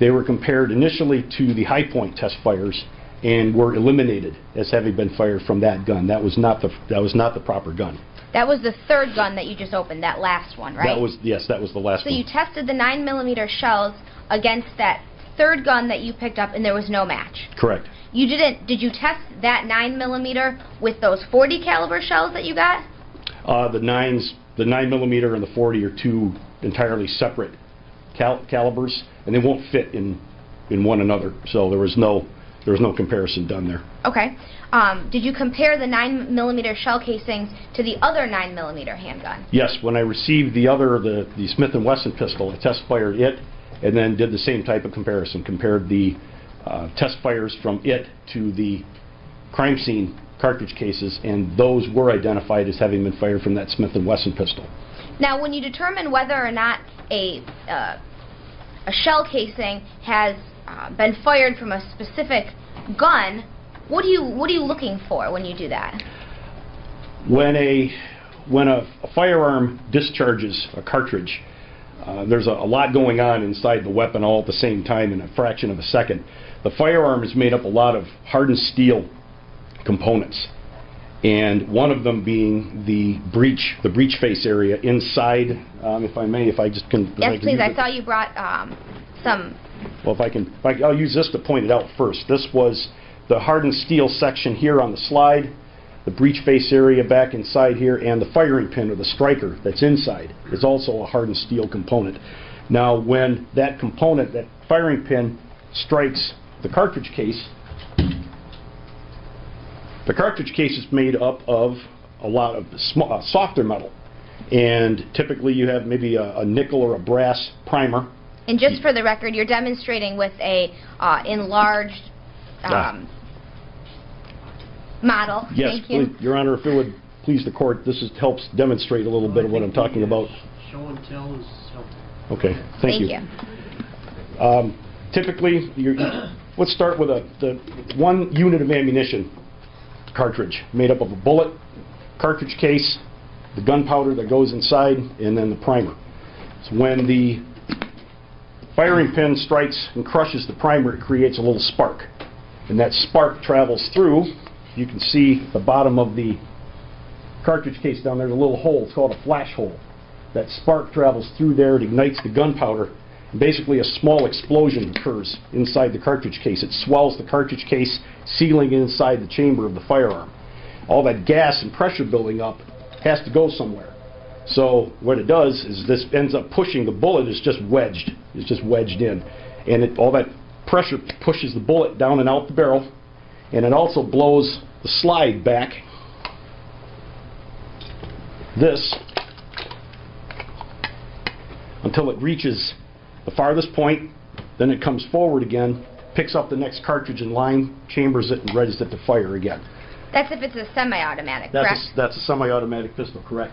They were compared initially to the high point test fires and were eliminated as having been fired from that gun. That was not the proper gun. That was the third gun that you just opened, that last one, right? Yes, that was the last So one. you tested the 9mm shells against that third gun that you picked up, and there was no match. Correct. You didn't. Did you test that 9mm with those 40 caliber shells that you got? The 9mm and the 40 are two entirely separate calibers, and they won't fit in one another. So there was no comparison done there. Okay. Did you compare the 9mm shell casings to the other 9mm handgun? Yes. When I received the Smith & Wesson pistol, I test fired it, and then did the same type of comparison. Compared the test fires from it to the crime scene cartridge cases, and those were identified as having been fired from that Smith & Wesson pistol. Now, when you determine whether or not a shell casing has been fired from a specific gun, what are you looking for when you do that? When a firearm discharges a cartridge, there's a lot going on inside the weapon all at the same time in a fraction of a second. The firearm is made up a lot of hardened steel components, and one of them being the breech face area inside. If I may, if I just can. Yes, please. I saw you brought some. Well, I'll use this to point it out first. This was the hardened steel section here on the slide, the breech face area back inside here, and the firing pin or the striker that's inside is also a hardened steel component. Now, when that component, that firing pin, strikes the cartridge case, the cartridge case is made up of a lot of softer metal, and typically you have maybe a nickel or a brass primer. And just for the record, you're demonstrating with a enlarged model. Yes, Thank you. please, Your Honor, if it would please the court, this helps demonstrate a little bit of what I'm talking about. Show and tell is helpful. Okay, thank you. Typically, let's start with the one unit of ammunition cartridge made up of a bullet, cartridge case, the gunpowder that goes inside, and then the primer. So when the firing pin strikes and crushes the primer, it creates a little spark. And that spark travels through. You can see the bottom of the cartridge case down there, there's a little hole. It's called a flash hole. That spark travels through there, it ignites the gunpowder, and basically a small explosion occurs inside the cartridge case. It swells the cartridge case, sealing inside the chamber of the firearm. All that gas and pressure building up has to go somewhere. So what it does is this ends up pushing, the bullet is just wedged. It's just wedged in. And all that pressure pushes the bullet down and out the barrel, and it also blows the slide back this until it reaches the farthest point, then it comes forward again, picks up the next cartridge in line, chambers it, and readies it to fire again. That's if it's a semi-automatic, correct? That's a semi-automatic pistol, correct.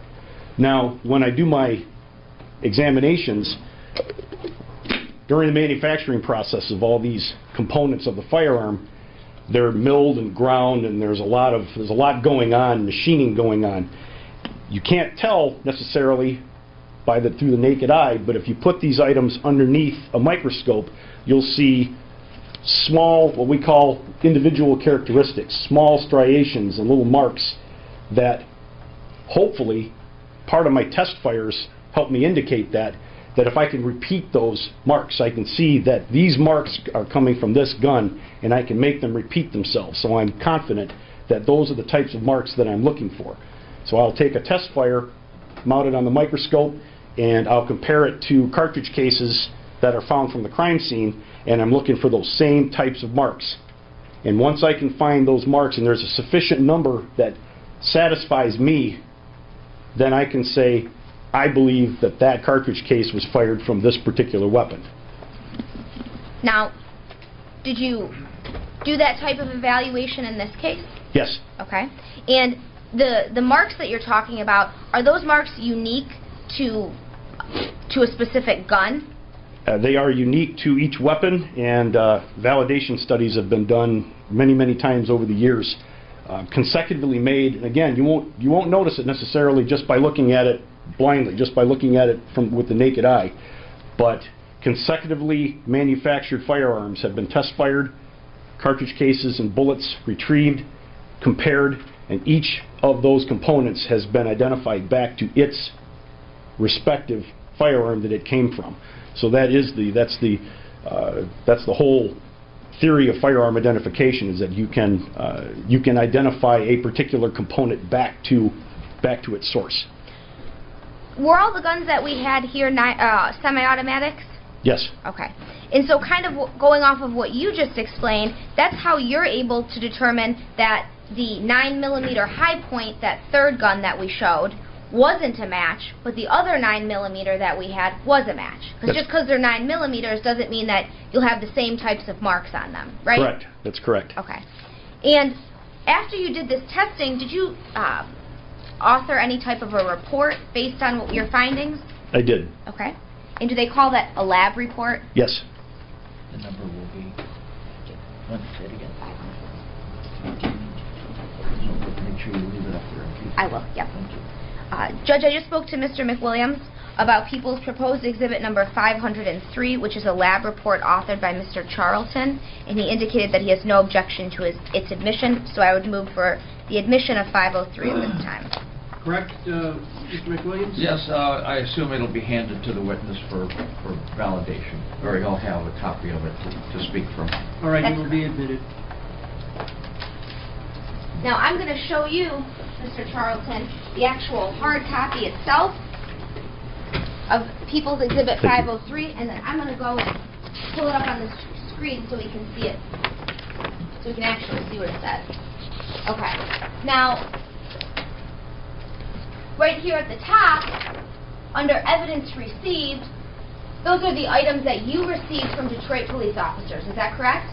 Now, when I do my examinations, during the manufacturing process of all these components of the firearm, they're milled and ground, and there's a lot going on, machining going on. You can't tell necessarily through the naked eye, but if you put these items underneath a microscope, you'll see small, what we call individual characteristics, small striations and little marks that hopefully part of my test fires help me indicate that if I can repeat those marks, I can see that these marks are coming from this gun, and I can make them repeat themselves. So I'm confident that those are the types of marks that I'm looking for. So I'll take a test fire, mount it on the microscope, and I'll compare it to cartridge cases that are found from the crime scene, and I'm looking for those same types of marks. And once I can find those marks, and there's a sufficient number that satisfies me, then I can say, I believe that that cartridge case was fired from this particular weapon. Now, did you do that type of evaluation in this case? Yes. Okay. And the marks that you're talking about, are those marks unique to a specific gun? They are unique to each weapon, and validation studies have been done many, many times over the years. Consecutively made, and again, you won't notice it necessarily just by looking at it blindly, just by looking at it with the naked eye. But consecutively manufactured firearms have been test fired, cartridge cases and bullets retrieved, compared, and each of those components has been identified back to its respective firearm that it came from. So that's the whole theory of firearm identification, is that you can identify a particular component back to its source. Were all the guns that we had here semi-automatics? Yes. Okay. And so kind of going off of what you just explained, that's how you're able to determine that the 9mm high point, that third gun that we showed, wasn't a match, but the other 9mm that we had was a match. Because just because they're 9mm doesn't mean that you'll have the same types of marks on them, right? Correct. That's correct. Okay. And after you did this testing, did you author any type of a report based on your findings? I did. Okay. And do they call that a lab report? Yes. The number will be, say it again. Make sure you leave it up there. I will, yep. Thank you. Judge, I just spoke to Mr. McWilliams about People's Proposed Exhibit number 503, which is a lab report authored by Mr. Charlton, and he indicated that he has no objection to its admission, so I would move for the admission of 503 at this time. Correct, Mr. McWilliams? Yes, I assume it'll be handed to the witness for validation, or he'll have a copy of it to speak from. All right, That's you will be admitted. Now, I'm going to show you, Mr. Charlton, the actual hard copy itself of People's Exhibit 503, and then I'm going to go and pull it up on the screen so we can see it, so we can actually see what it says. Okay. Now, right here at the top, under evidence received, those are the items that you received from Detroit police officers. Is that correct?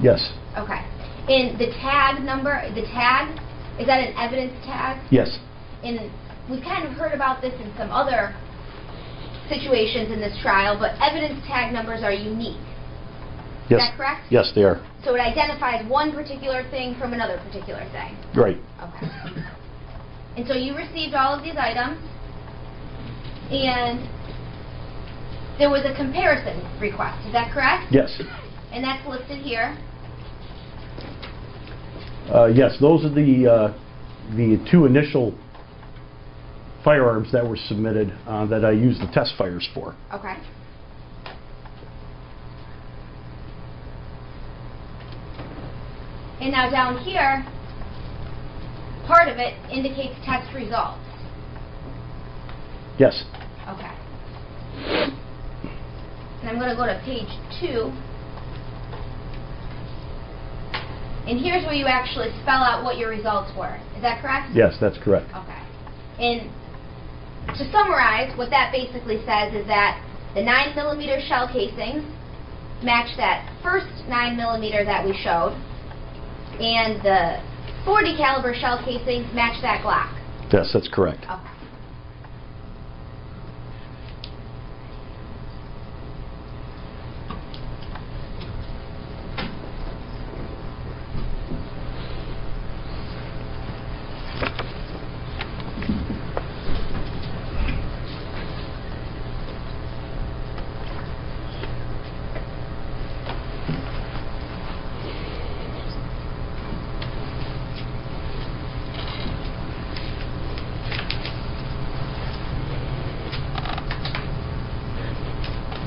Yes. Okay. And the tag number, is that an evidence tag? Yes. And we've kind of heard about this in some other situations in this trial, but evidence tag numbers are unique. Yes. Is that correct? Yes, they are. So it identifies one particular thing from another particular thing. Right. Okay. And so you received all of these items, and there was a comparison request. Is that correct? Yes. And that's listed here. Yes, those are the two initial firearms that were submitted that I used the test fires for. Okay. And now down here, part of it indicates test results. Yes. Okay. And I'm going to go to page 2. And here's where you actually spell out what your results were. Is that correct? Yes, that's correct. Okay. And to summarize, what that basically says is that the 9mm shell casings match that first 9mm that we showed, and the .40 caliber shell casings match that Glock. Yes, that's correct. Okay.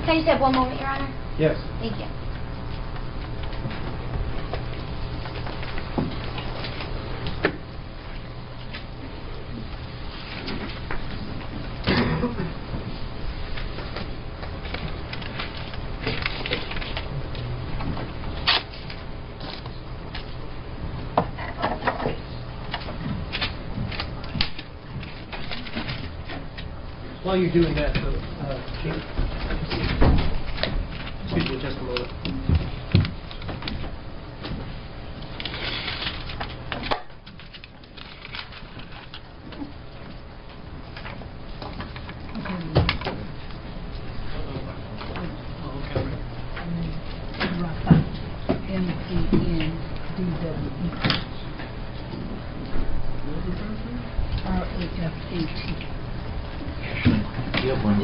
Can I just have one moment, Your Honor? Yes. Thank you. While you're doing that, Chief, excuse me just a moment.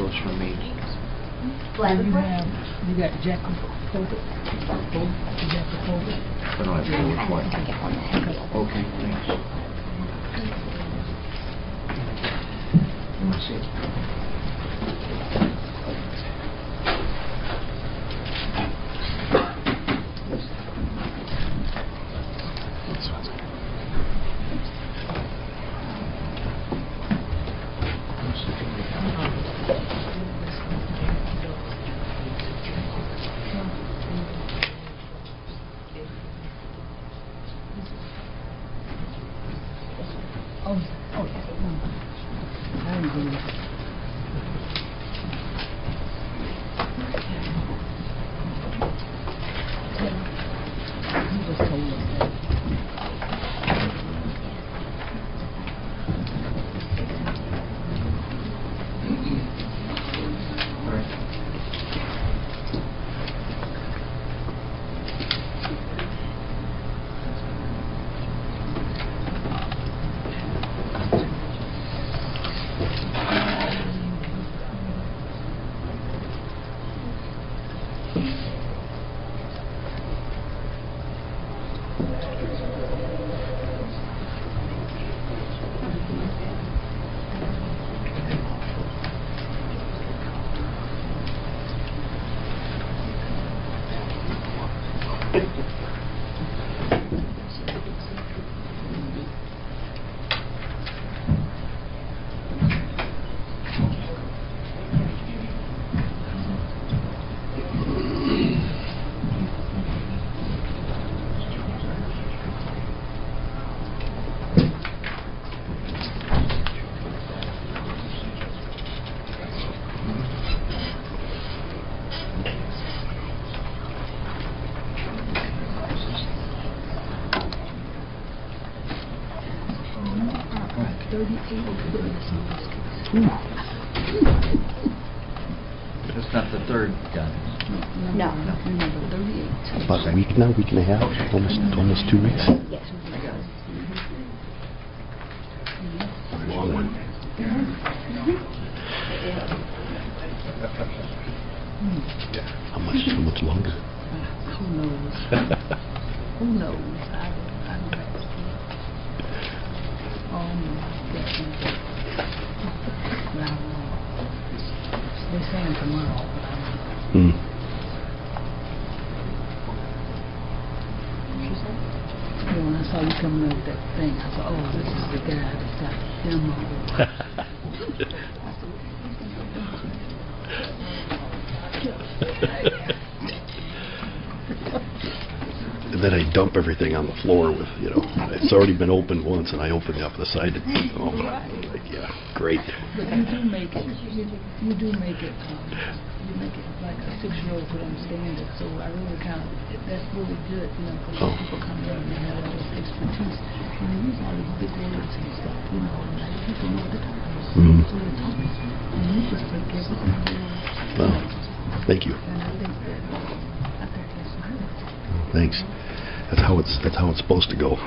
those from me. You got Jack Colbert? Jack Colbert? I don't have to know which one. Okay, thanks. Let me see. Oh, I didn't do that. He just told us that. That's not the third gun. No. Number 38. About a week now, week and a half, almost 2 weeks. Yes. Long one. How much longer? Who knows? Who knows? I don't know. Oh my goodness. But I don't know. They're saying tomorrow, but I don't know. Yeah, when I saw you coming up with that thing, I thought, oh, this is the guy that's got him all. And then I dump everything on the floor with, it's already been opened once, and I open it up the side. Like, yeah, great. But you do make it, you make it like a 6-year-old could understand it, so I really that's really good, because people come in and they have all this expertise, and they use all these big words and stuff, and people know what they're talking about. So they're talking, and you just take everything. Well, thank you. And I think that's good. Thanks. That's how it's supposed to go.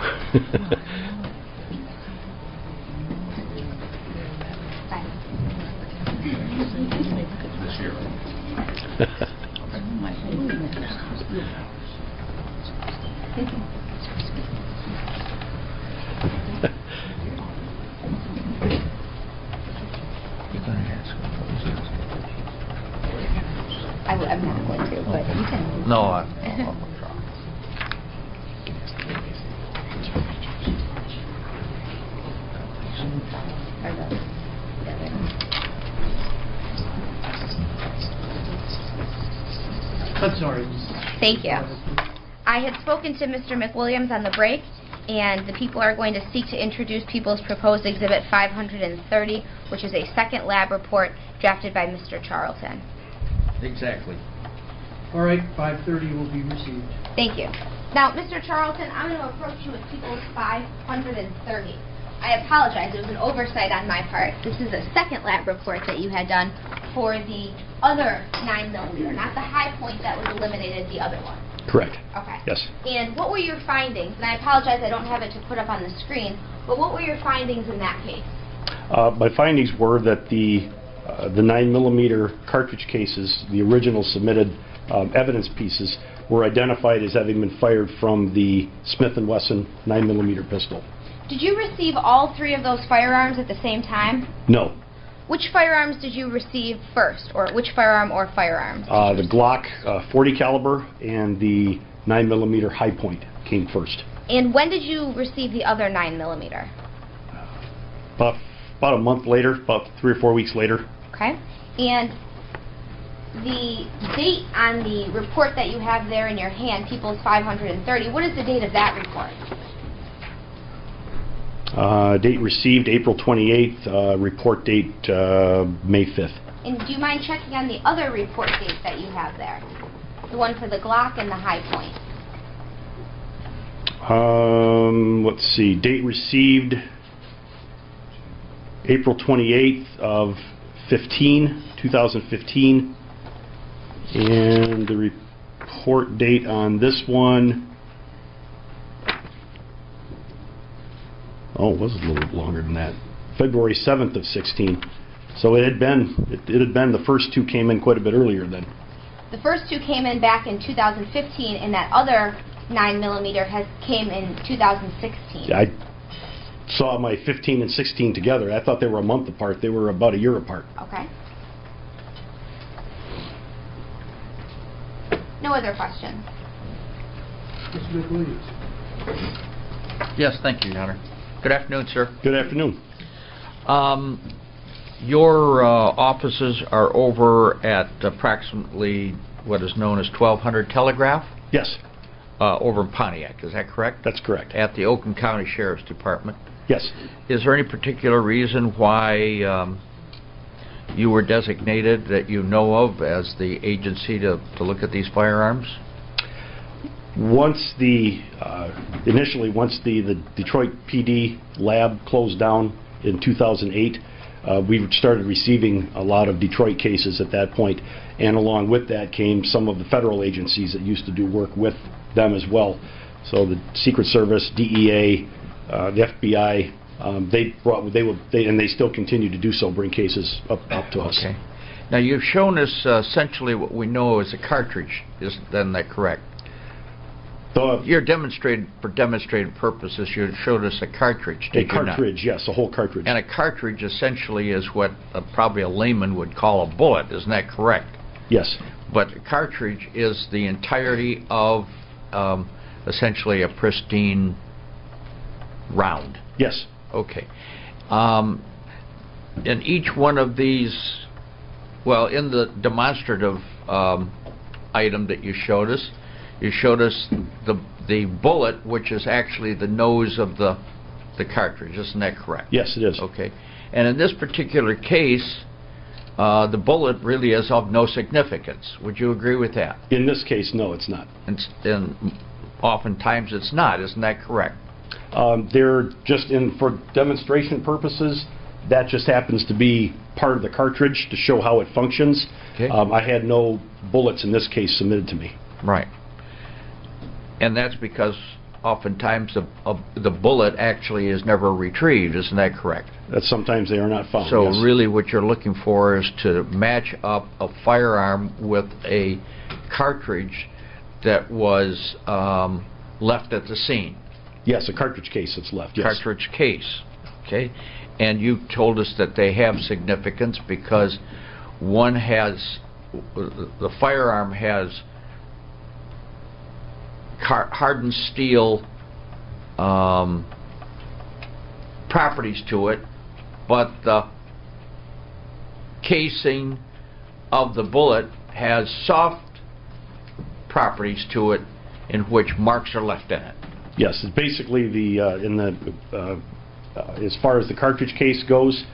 I'm not going to, but you can. No, I'm sorry. Thank you. I had spoken to Mr. McWilliams on the break, and the people are going to seek to introduce people's proposed Exhibit 530, which is a second lab report drafted by Mr. Charlton. exactly. All right, 5:30 will be received. Thank you. Now, Mr. Charlton, I'm going to approach you with people's 530. I apologize, it was an oversight on my part. This is a second lab report that you had done for the other 9mm, not the high point that was eliminated, the other one. Correct. Okay. Yes. And what were your findings? And I apologize, I don't have it to put up on the screen, but what were your findings in that case? My findings were that the the 9mm cartridge cases, the original submitted evidence pieces, were identified as having been fired from the Smith & Wesson 9mm pistol. Did you receive all 3 of those firearms at the same time? No. Which firearms did you receive first, or which firearm or firearms? The Glock 40 caliber and the 9mm high point came first. And when did you receive the other 9mm? About a month later, about 3 or 4 weeks later. Okay. And the date on the report that you have there in your hand, People's 530, what is the date of that report? Date received April 28th, report date May 5th. And do you mind checking on the other report date that you have there? The one for the Glock and the high point. Let's see, date received April 28th of 2015, and the report date on this one, it was a little longer than that, February 7th of 16. So it had been the first 2 came in quite a bit earlier then. The first 2 came in back in 2015, and that other 9mm came in 2016. I saw my 15 and 16 together. I thought they were a month apart. They were about a year apart. Okay. No other questions? Mr. McWilliams. Yes, thank you, Your Honor. Good afternoon, sir. Good afternoon. Your offices are over at approximately what is known as 1200 Telegraph? Yes. Over in Pontiac, is that correct? That's correct. At the Oakland County Sheriff's Department? Yes. Is there any particular reason why you were designated that you know of as the agency to look at these firearms? Once initially once the Detroit PD lab closed down in 2008, we started receiving a lot of Detroit cases at that point, and along with that came some of the federal agencies that used to do work with them as well. So the Secret Service, DEA, the FBI, and they still continue to do so, bring cases up to us. Okay. Now you've shown us essentially what we know as a cartridge. Isn't that correct? You're demonstrated for demonstrative purposes. You showed us a cartridge. A cartridge, yes, a whole cartridge. And a cartridge essentially is what probably a layman would call a bullet. Isn't that correct? Yes. But a cartridge is the entirety of essentially a pristine round. Yes. Okay. In each one of these, well, in the demonstrative item that you showed us the bullet, which is actually the nose of the cartridge. Isn't that correct? Yes, it is. Okay. And in this particular case, the bullet really is of no significance. Would you agree with that? In this case, no, it's not. And oftentimes it's not. Isn't that correct? They're just for demonstration purposes. That just happens to be part of the cartridge to show how it functions. Okay. I had no bullets in this case submitted to me. Right. And that's because oftentimes the bullet actually is never retrieved. Isn't that correct? That sometimes they are not found. So yes. really what you're looking for is to match up a firearm with a cartridge that was left at the scene. Yes, a cartridge case that's left, yes. Cartridge case, okay? And you told us that they have significance because one has, the firearm has hardened steel properties to it, but the casing of the bullet has soft properties to it in which marks are left in it. Yes, it's basically as far as the cartridge case goes,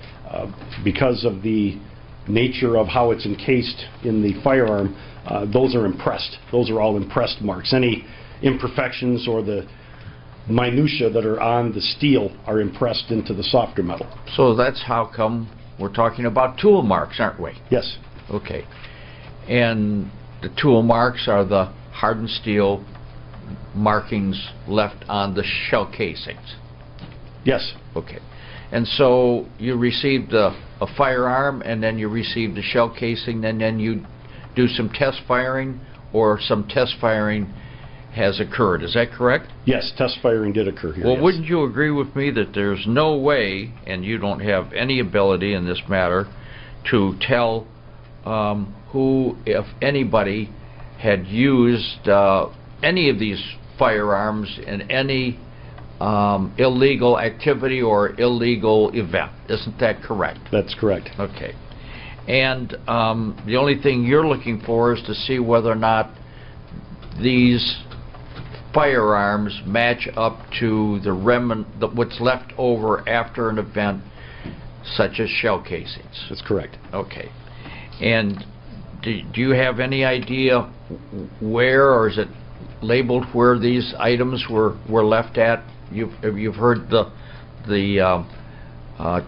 because of the nature of how it's encased in the firearm, those are impressed. Those are all impressed marks. Any imperfections or the minutia that are on the steel are impressed into the softer metal. So that's how come we're talking about tool marks, aren't we? Yes. Okay. And the tool marks are the hardened steel markings left on the shell casings. Yes. Okay. And so you received a firearm, and then you received a shell casing, and then you do some test firing, or some test firing has occurred. Is that correct? Yes, test firing did occur here. Well, yes. wouldn't you agree with me that there's no way, and you don't have any ability in this matter, to tell who, if anybody, had used any of these firearms in any illegal activity or illegal event? Isn't that correct? That's correct. Okay. And the only thing you're looking for is to see whether or not these firearms match up to the what's left over after an event such as shell casings. That's correct. Okay. And do you have any idea where, or is it labeled where these items were left at? You've heard the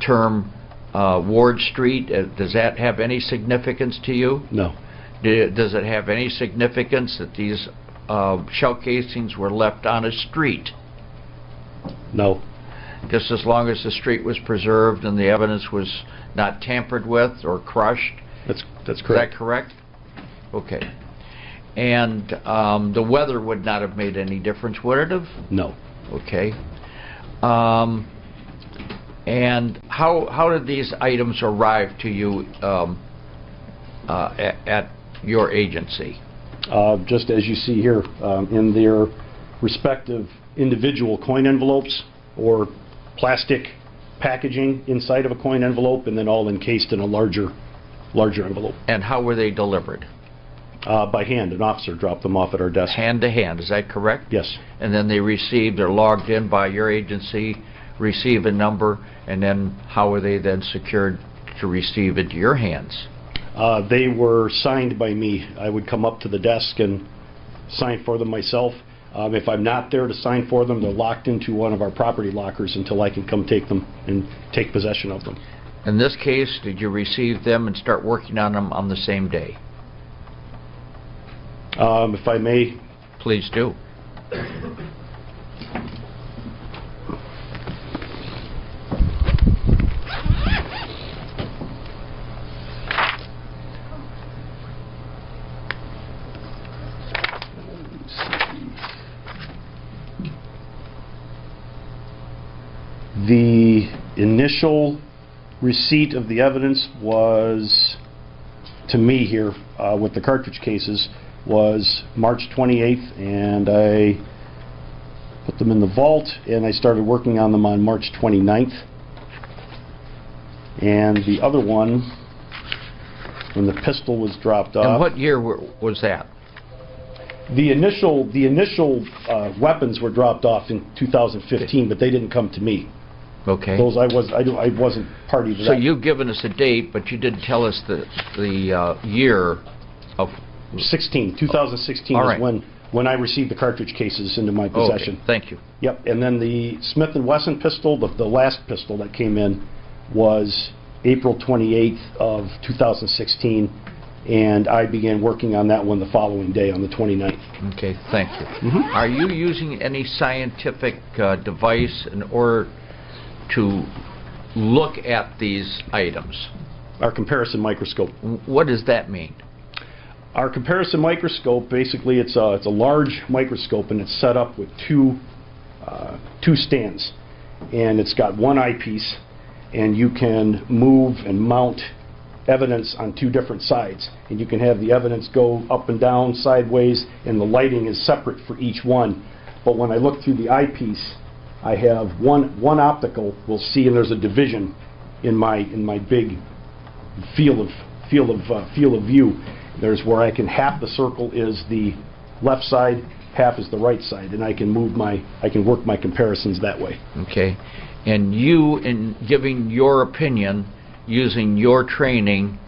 term Ward Street. Does that have any significance to you? No. Does it have any significance that these shell casings were left on a street? No. Just as long as the street was preserved and the evidence was not tampered with or crushed? That's correct. Is that correct? Okay. And the weather would not have made any difference, would it have? No. Okay. And how did these items arrive to you at your agency? Just as you see here, in their respective individual coin envelopes or plastic packaging inside of a coin envelope, and then all encased in a larger envelope. And how were they delivered? By hand. An officer dropped them off at our desk. Hand to hand, is that correct? Yes. And then they're logged in by your agency, receive a number, and then how are they then secured to receive into your hands? They were signed by me. I would come up to the desk and sign for them myself. If I'm not there to sign for them, they're locked into one of our property lockers until I can come take them and take possession of them. In this case, did you receive them and start working on them on the same day? If I may. Please do. The initial receipt of the evidence was, to me here, with the cartridge cases, was March 28th, and I put them in the vault, and I started working on them on March 29th. And the other one, when the pistol was dropped off... And what year was that? The initial weapons were dropped off in 2015, but they didn't come to me. Okay. Those I wasn't party to that. So you've given us a date, but you didn't tell us the year of... 2016 All right. is when I received the cartridge cases into my possession. Okay, thank you. Yep, and then the Smith & Wesson pistol, the last pistol that came in, was April 28th of 2016, and I began working on that one the following day on the 29th. Okay, thank you. Are you using any scientific device in order to look at these items? Our comparison microscope. What does that mean? Our comparison microscope, basically, it's a large microscope, and it's set up with two stands, and it's got one eyepiece, and you can move and mount evidence on two different sides, and you can have the evidence go up and down, sideways, and the lighting is separate for each one. But when I look through the eyepiece, I have one optical will see, and there's a division in my big field of view. There's where I can, half the circle is the left side, half is the right side, and I can work my comparisons that way. Okay. And you, in giving your opinion, using your training,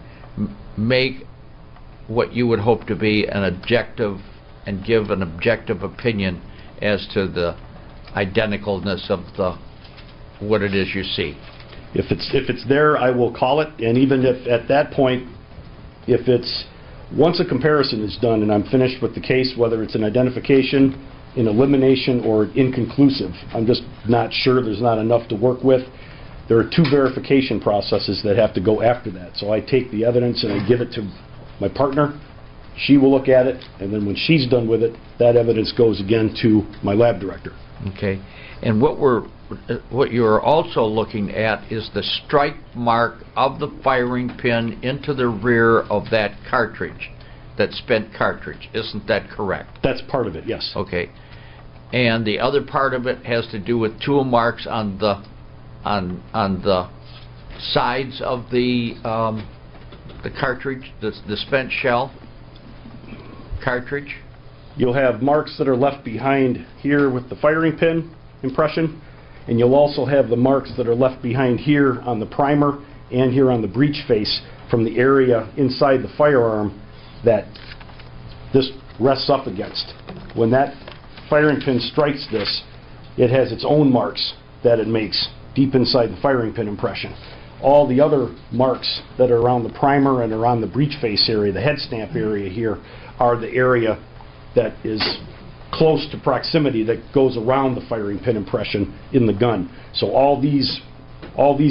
make what you would hope to be an objective, and give an objective opinion as to the identicalness of what it is you see. If it's there, I will call it, and even if at that point, once a comparison is done and I'm finished with the case, whether it's an identification an elimination or inconclusive. I'm just not sure, there's not enough to work with. There are 2 verification processes that have to go after that. So I take the evidence and I give it to my partner. She will look at it, and then when she's done with it, that evidence goes again to my lab director. Okay. And what you're also looking at is the strike mark of the firing pin into the rear of that cartridge, that spent cartridge. Isn't that correct? That's part of it, yes. Okay. And the other part of it has to do with tool marks on the sides of the cartridge, the spent shell cartridge. You'll have marks that are left behind here with the firing pin impression, and you'll also have the marks that are left behind here on the primer and here on the breech face from the area inside the firearm that this rests up against. When that firing pin strikes this, it has its own marks that it makes deep inside the firing pin impression. All the other marks that are around the primer and around the breech face area, the head stamp area here, are the area that is close to proximity that goes around the firing pin impression in the gun. So all these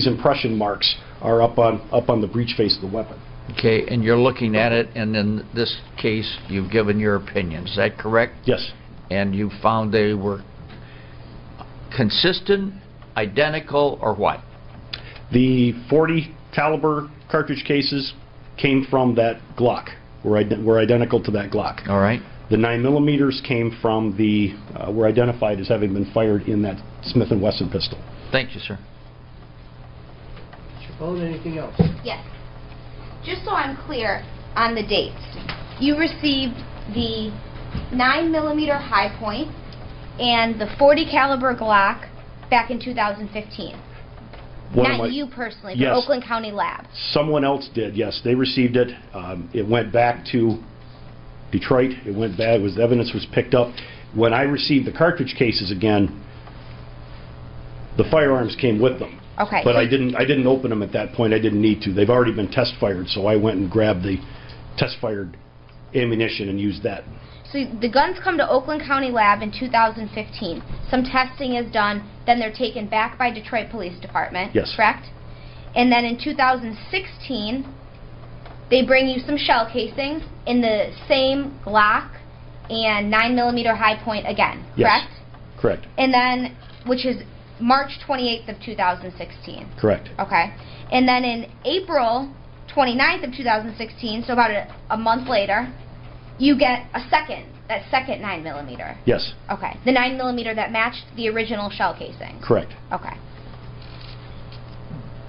impression marks are up on the breech face of the weapon. Okay, and you're looking at it, and in this case, you've given your opinion. Is that correct? Yes. And you found they were consistent, identical, or what? The .40 caliber cartridge cases came from that Glock. Were identical to that Glock. All right. The 9mm came from were identified as having been fired in that Smith & Wesson pistol. Thank you, sir. Mr. Felon, anything else? Yes. Just so I'm clear on the dates, you received the 9mm high point and the .40 caliber Glock back in 2015. Not you personally, but Yes. Oakland County Lab. Someone else did, yes. They received it. It went back to Detroit. It went back. Evidence was picked up. When I received the cartridge cases again, the firearms came with them. Okay. But I didn't open them at that point. I didn't need to. They've already been test fired, so I went and grabbed the test fired ammunition and used that. So the guns come to Oakland County Lab in 2015. Some testing is done, then they're taken back by Detroit Police Department. Yes. Correct? And then in 2016, they bring you some shell casings in the same Glock and 9mm high point again. Yes. Correct? Correct. And then, which is March 28th of 2016. Correct. Okay. And then in April 29th of 2016, so about a month later, you get that second 9mm. Yes. Okay. The 9mm that matched the original shell casing. Correct. Okay.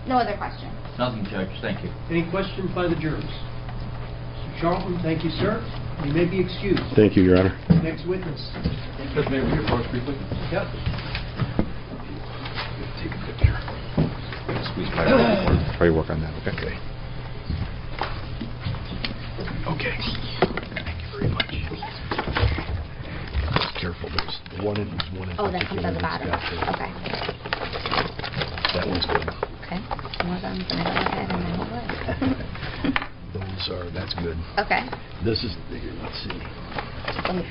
No other questions. Nothing, Judge. Thank you. Any questions by the jurors? Mr. Charlton, thank you, sir. You may be excused. Thank you, Your Honor. Next witness. Judge, may we approach briefly? Yep. Take a picture. Squeeze my while you work on that, okay? Okay. Thank you very much. Careful, there's one in Oh, that comes at the bottom. Okay. That one's good. Okay. More of them than I ever had in my whole life. That's good. Okay. This is, let's see. Let me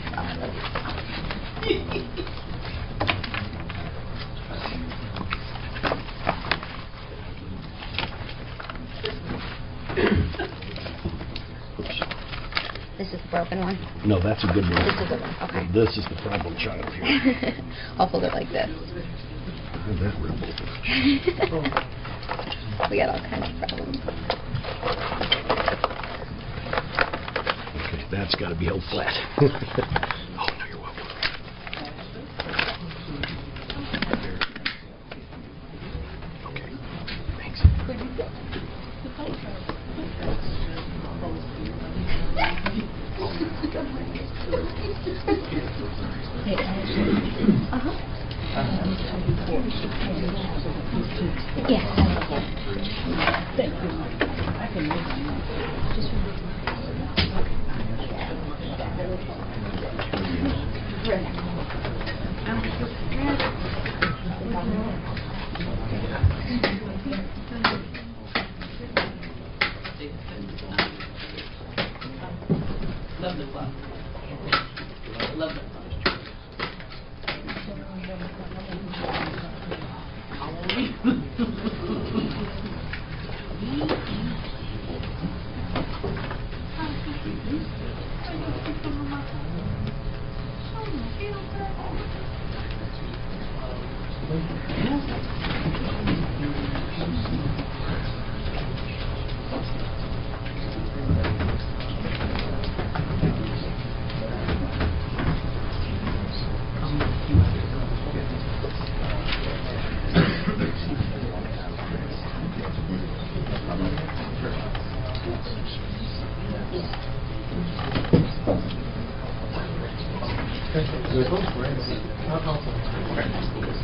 Oops. This is the broken one. No, that's a good one. This is a good one. Okay. This is the problem child here. I'll hold it like this. How'd that rip open? We got all kinds of problems. Okay, that's got to be held flat. Oh, no, you're welcome. Okay, thanks. Yes. Thank you. I can make it. Just Love the club. Love the club.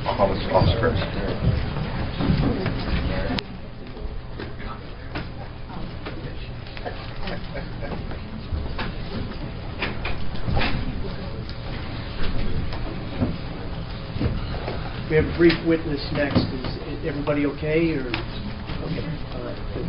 I'll call this officer first. We have a brief witness next. Is everybody okay, or? Okay, all right, good.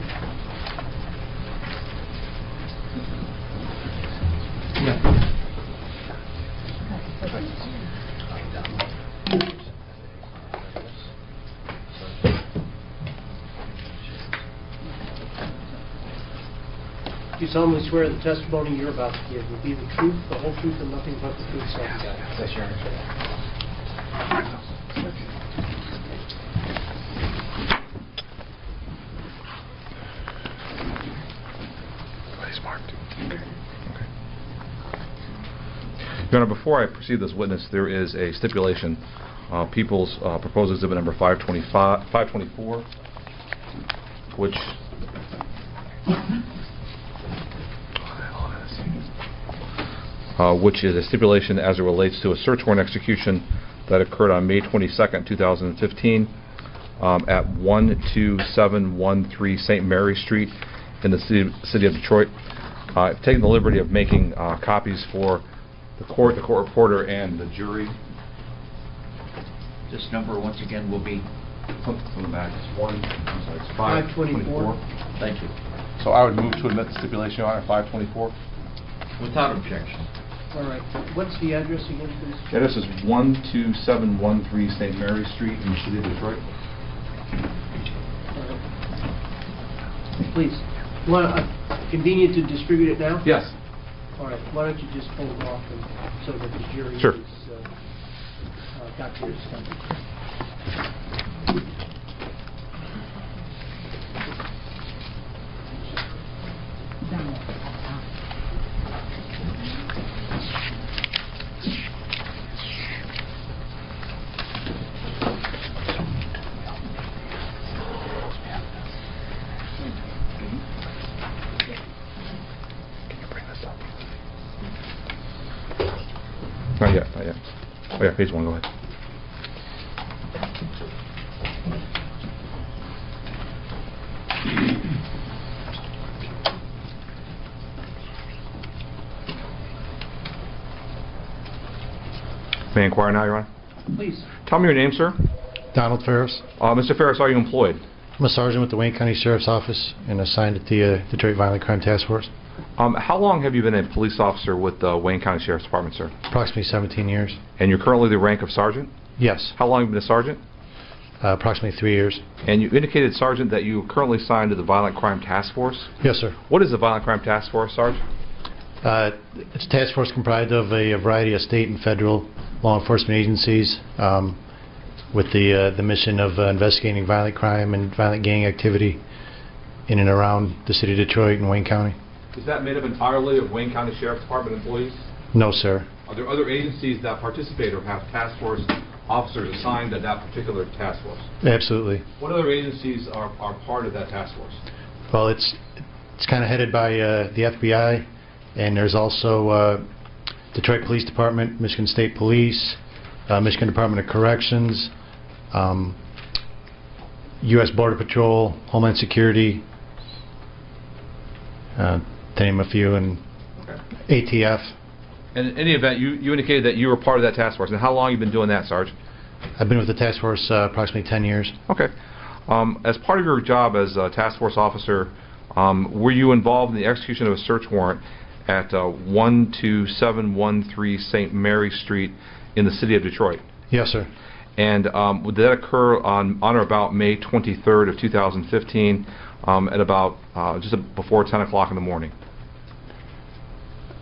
Do you solemnly swear the testimony you're about to give will be the truth, the whole truth, and nothing but the truth, so help you God? Yes, Your Honor. Your Honor, before I proceed this witness, there is a stipulation. People's proposed exhibit number 524, which is a stipulation as it relates to a search warrant execution that occurred on May 22nd, 2015 at 12713 St. Mary Street in the city of Detroit. I've taken the liberty of making copies for the court reporter, and the jury. This number, once again, will be From the back, it's 524. Thank you. So I would move to admit the stipulation, Your Honor, 524. Without objection. All right, what's the address again, please? Yeah, this is 12713 St. Mary Street in the city of Detroit. All right. Please, you want convenient to distribute it now? Yes. All right, why don't you just hold off so that the jury Sure. is, got your stuff. Not yet, not yet. Oh yeah, page 1, go ahead. May I inquire now, Your Honor? Please. Tell me your name, sir. Donald Ferris. Mr. Ferris, are you employed? I'm a sergeant with the Wayne County Sheriff's Office and assigned at the Detroit Violent Crime Task Force. How long have you been a police officer with the Wayne County Sheriff's Department, sir? Approximately 17 years. And you're currently the rank of sergeant? Yes. How long have you been a sergeant? Approximately 3 years. And you indicated, Sergeant, that you are currently assigned to the Violent Crime Task Force? Yes, sir. What is the Violent Crime Task Force, Sarge? It's a task force comprised of a variety of state and federal law enforcement agencies with the mission of investigating violent crime and violent gang activity in and around the city of Detroit and Wayne County. Is that made up entirely of Wayne County Sheriff's Department employees? No, sir. Are there other agencies that participate or have task force officers assigned to that particular task force? Absolutely. What other agencies are part of that task force? Well, it's kind of headed by the FBI, and there's also Detroit Police Department, Michigan State Police, Michigan Department of Corrections, U.S. Border Patrol, Homeland Security, to name a few, and ATF. And in any event, you indicated that you were part of that task force. And how long have you been doing that, Sarge? I've been with the task force approximately 10 years. Okay. As part of your job as a task force officer, were you involved in the execution of a search warrant at 12713 St. Mary Street in the city of Detroit? Yes, sir. And did that occur on or about May 23rd of 2015 at about just before 10 o'clock in the morning?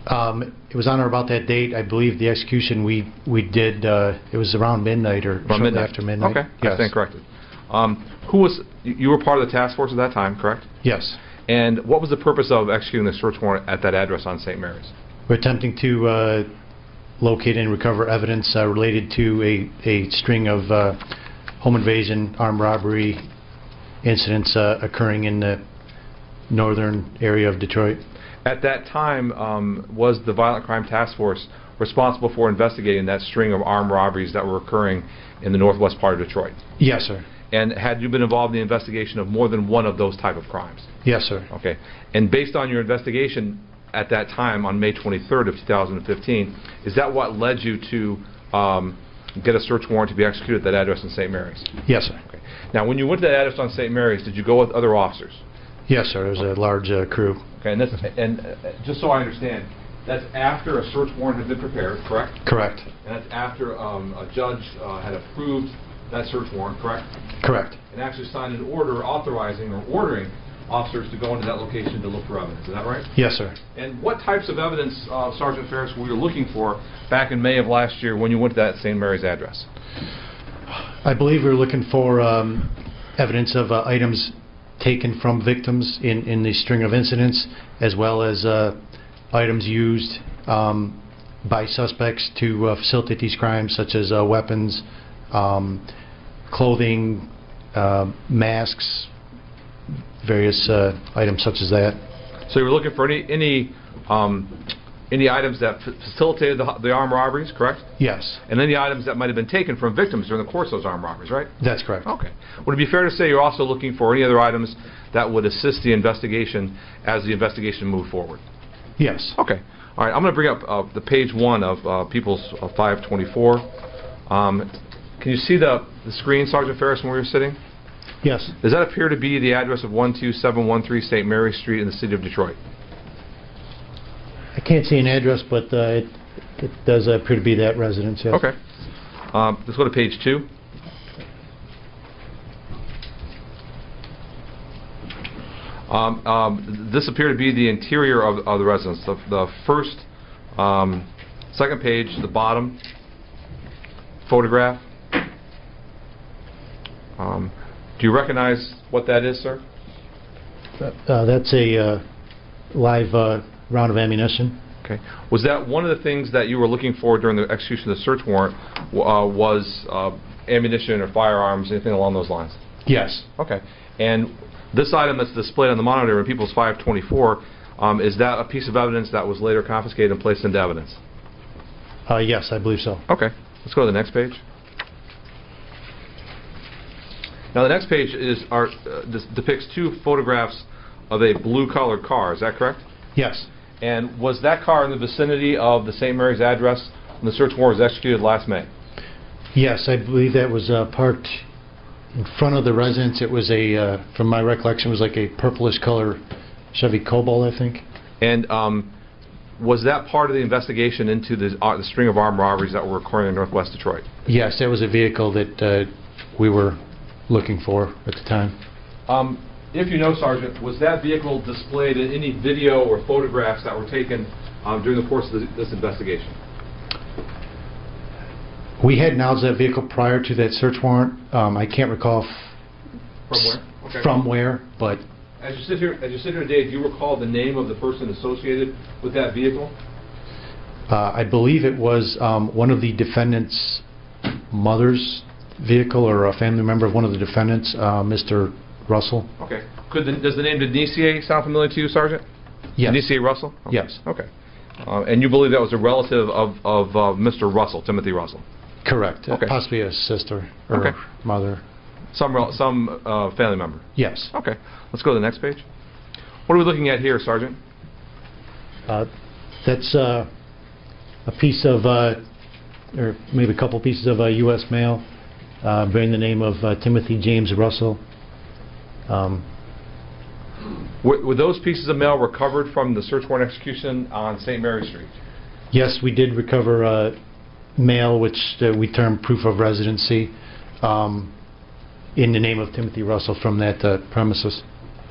It was on or about that date. I believe the execution we did, it was around midnight or shortly midnight. after midnight. Okay, Yes. I stand corrected. You were part of the task force at that time, correct? Yes. And what was the purpose of executing the search warrant at that address on St. Mary's? We're attempting to locate and recover evidence related to a string of home invasion, armed robbery incidents occurring in the northern area of Detroit. At that time, was the Violent Crime Task Force responsible for investigating that string of armed robberies that were occurring in the northwest part of Detroit? Yes, sir. And had you been involved in the investigation of more than one of those type of crimes? Yes, sir. Okay. And based on your investigation at that time, on May 23rd of 2015, is that what led you to get a search warrant to be executed at that address in St. Mary's? Yes, sir. Okay. Now, when you went to that address on St. Mary's, did you go with other officers? Yes, sir. It was a large crew. Okay. And just so I understand, that's after a search warrant had been prepared, correct? Correct. And that's after a judge had approved that search warrant, correct? Correct. And actually signed an order authorizing or ordering officers to go into that location to look for evidence. Is that right? Yes, sir. And what types of evidence, Sergeant Ferris, were you looking for back in May of last year when you went to that St. Mary's address? I believe we were looking for evidence of items taken from victims in the string of incidents, as well as items used by suspects to facilitate these crimes, such as weapons, clothing, masks, various items such as that. So you were looking for any items that facilitated the armed robberies, correct? Yes. And any items that might have been taken from victims during the course of those armed robberies, right? That's correct. Okay. Would it be fair to say you're also looking for any other items that would assist the investigation as the investigation moved forward? Yes. Okay. All right. I'm going to bring up the page 1 of People's 524. Can you see the screen, Sergeant Ferris, from where you're sitting? Yes. Does that appear to be the address of 12713 St. Mary Street in the city of Detroit? I can't see an address, but it does appear to be that residence, yes. Okay. Let's go to page 2. This appeared to be the interior of the residence. The first, second page, the bottom photograph. Do you recognize what that is, sir? That's a live round of ammunition. Okay. Was that one of the things that you were looking for during the execution of the search warrant? Was ammunition or firearms, anything along those lines? Yes. Okay. And this item that's displayed on the monitor in People's 524, is that a piece of evidence that was later confiscated and placed into evidence? Yes, I believe so. Okay. Let's go to the next page. Now the next page depicts 2 photographs of a blue-colored car. Is that correct? Yes. And was that car in the vicinity of the St. Mary's address when the search warrant was executed last May? Yes, I believe that was parked in front of the residence. It was from my recollection, it was like a purplish color Chevy Cobalt, I think. And was that part of the investigation into the string of armed robberies that were occurring in northwest Detroit? Yes, that was a vehicle that we were looking for at the time. If you know, Sergeant, was that vehicle displayed in any video or photographs that were taken during the course of this investigation? We had announced that vehicle prior to that search warrant. I can't recall From where? Okay. from where, but As you sit here today, do you recall the name of the person associated with that vehicle? I believe it was one of the defendant's mother's vehicle, or a family member of one of the defendants, Mr. Russell. Okay. Does the name Denisier sound familiar to you, Sergeant? Yes. Denisier Russell? Okay. Yes. Okay. And you believe that was a relative of Mr. Russell, Timothy Russell? Correct. Okay. Possibly a sister or Okay. mother. Some family member? Yes. Okay. Let's go to the next page. What are we looking at here, Sergeant? That's a piece of, or maybe a couple pieces of U.S. mail bearing the name of Timothy James Russell. Were those pieces of mail recovered from the search warrant execution on St. Mary Street? Yes, we did recover mail, which we term proof of residency, in the name of Timothy Russell from that premises.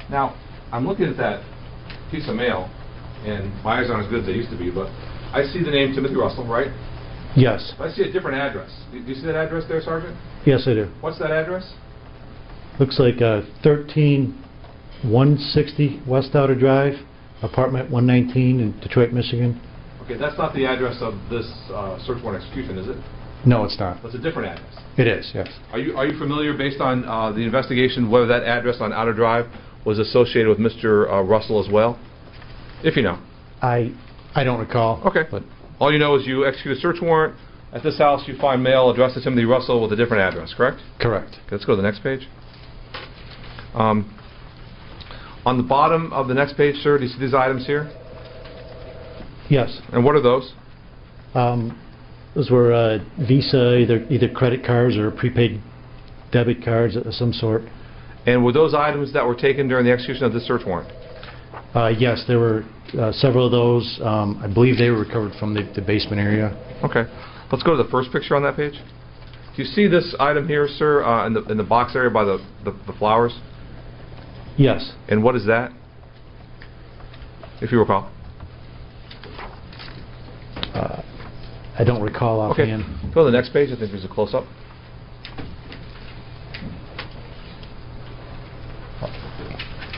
Now, I'm looking at that piece of mail, and my eyes aren't as good as they used to be, but I see the name Timothy Russell, right? Yes. But I see a different address. Do you see that address there, Sergeant? Yes, I do. What's that address? Looks like 13160 West Outer Drive, apartment 119 in Detroit, Michigan. Okay, that's not the address of this search warrant execution, is it? No, it's not. That's a different address. It is, yes. Are you familiar, based on the investigation, whether that address on Outer Drive was associated with Mr. Russell as well? If you know. I don't recall. Okay. But All you know is you execute a search warrant. At this house, you find mail addressed to Timothy Russell with a different address, correct? correct. Okay, let's go to the next page. On the bottom of the next page, sir, do you see these items here? Yes. And what are those? Those were Visa, either credit cards or prepaid debit cards of some sort. And were those items that were taken during the execution of this search warrant? Yes, there were several of those. I believe they were recovered from the basement area. Okay. Let's go to the first picture on that page. Do you see this item here, sir, in the box area by the flowers? Yes. And what is that, if you recall? I don't recall Okay. offhand. Go to the next page. I think there's a close-up.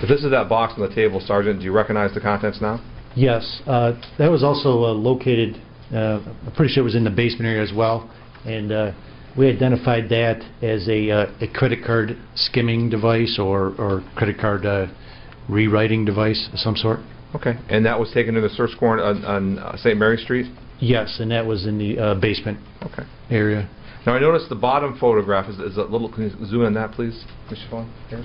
If this is that box on the table, Sergeant, do you recognize the contents now? Yes. That was also located, I'm pretty sure it was in the basement area as well, and we identified that as a credit card skimming device or credit card rewriting device of some sort. Okay. And that was taken to the search warrant on St. Mary Street? Yes, and that was in the basement area. Now, I noticed the bottom photograph is a little... Can you zoom in on that, please, Mr. Felon? Here.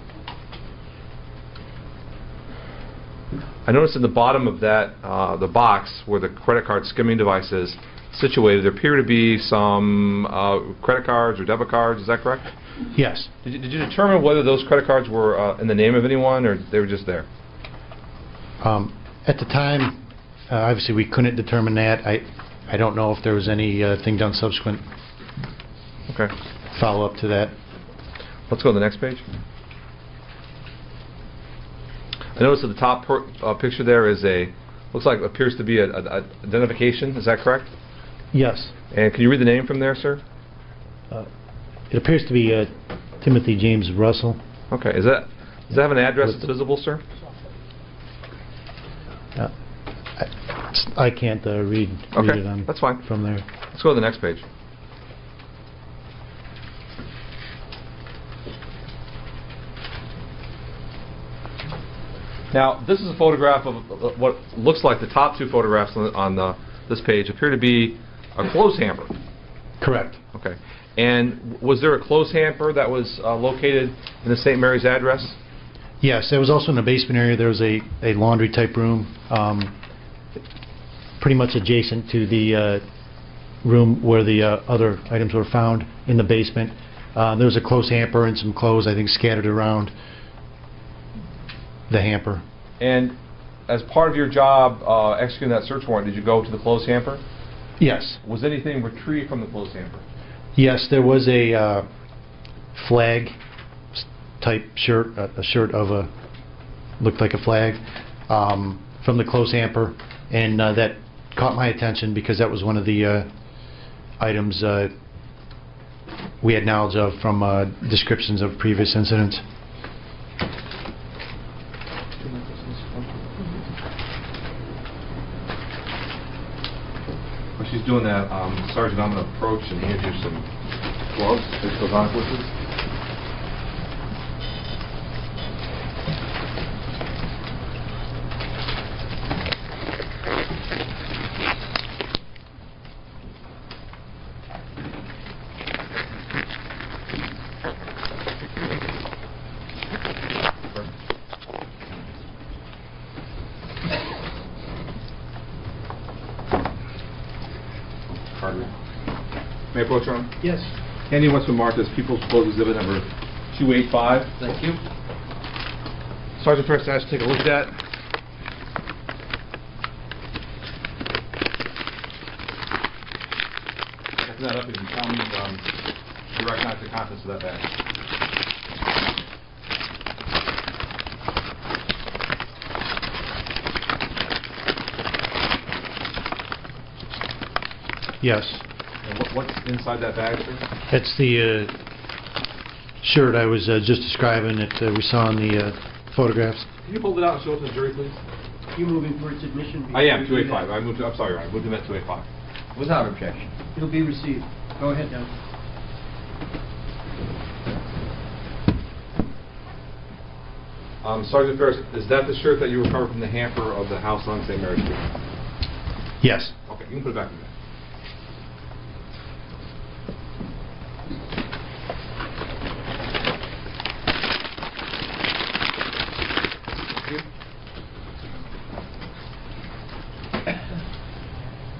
I noticed in the bottom of that, the box where the credit card skimming device is situated, there appear to be some credit cards or debit cards. Is that correct? Yes. Did you determine whether those credit cards were in the name of anyone, or they were just there? At the time, obviously we couldn't determine that. I don't know if there was anything done subsequent Okay. follow-up to that. Let's go to the next page. I noticed at the top picture there is appears to be an identification. Is that correct? Yes. And can you read the name from there, sir? It appears to be Timothy James Russell. Okay. Does that have an address that's visible, sir? I can't read Okay, it on that's fine. from there. Let's go to the next page. Now, this is a photograph of what looks like the top two photographs on this page appear to be a clothes hamper. Correct. Okay. And was there a clothes hamper that was located in the St. Mary's address? Yes, there was also in the basement area. There was a laundry type room, pretty much adjacent to the room where the other items were found in the basement. There was a clothes hamper and some clothes, I think, scattered around the hamper. And as part of your job executing that search warrant, did you go to the clothes hamper? Yes. Was anything retrieved from the clothes hamper? Yes, there was a flag type shirt, a shirt of looked like a flag, from the clothes hamper, and that caught my attention because that was one of the items we had knowledge of from descriptions of previous incidents. While she's doing that, Sergeant, I'm going to approach and hand you some gloves. Take those on, please. May I approach, Your Honor? Yes. Handy what's been marked as People's Clothes Exhibit number 285. Thank you. Sergeant, first I ask you to take a look at that. Checking that up, you can tell me if you recognize the contents of that bag. Yes. And what's inside that bag, sir? That's the shirt I was just describing that we saw in the photographs. Can you hold it out and show it to the jury, please? You moving for its admission? I am, 285. I'm sorry, Your Honor. I moved him at 285. Without objection. It'll be received. Go ahead, Don. Sergeant Ferris, is that the shirt that you recovered from the hamper of the house on St. Mary's Street? Yes. Okay, you can put it back in there.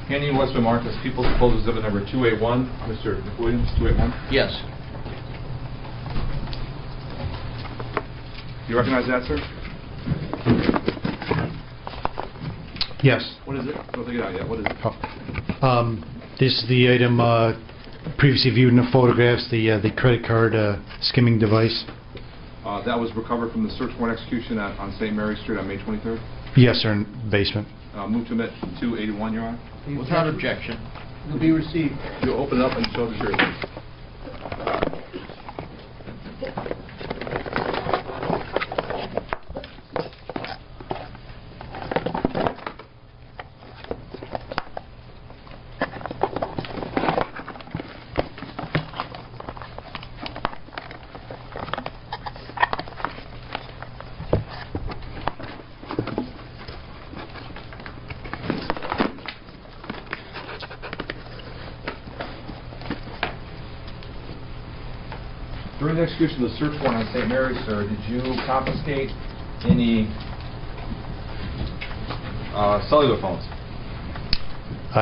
Handing what's been marked as People's Proposed Exhibit number 281, Mr. McWilliams, 281. Yes. Do you recognize that, sir? Yes. What is it? Don't take it out yet. What is it? This is the item previously viewed in the photographs, the credit card skimming device. That was recovered from the search warrant execution on St. Mary's Street on May 23rd. Yes, sir, in the basement. Move to admit 281, Your Honor. Without objection. It'll be received. You'll open it up and show the jury. During the execution of the search warrant on St. Mary's, sir, did you confiscate any cellular phones?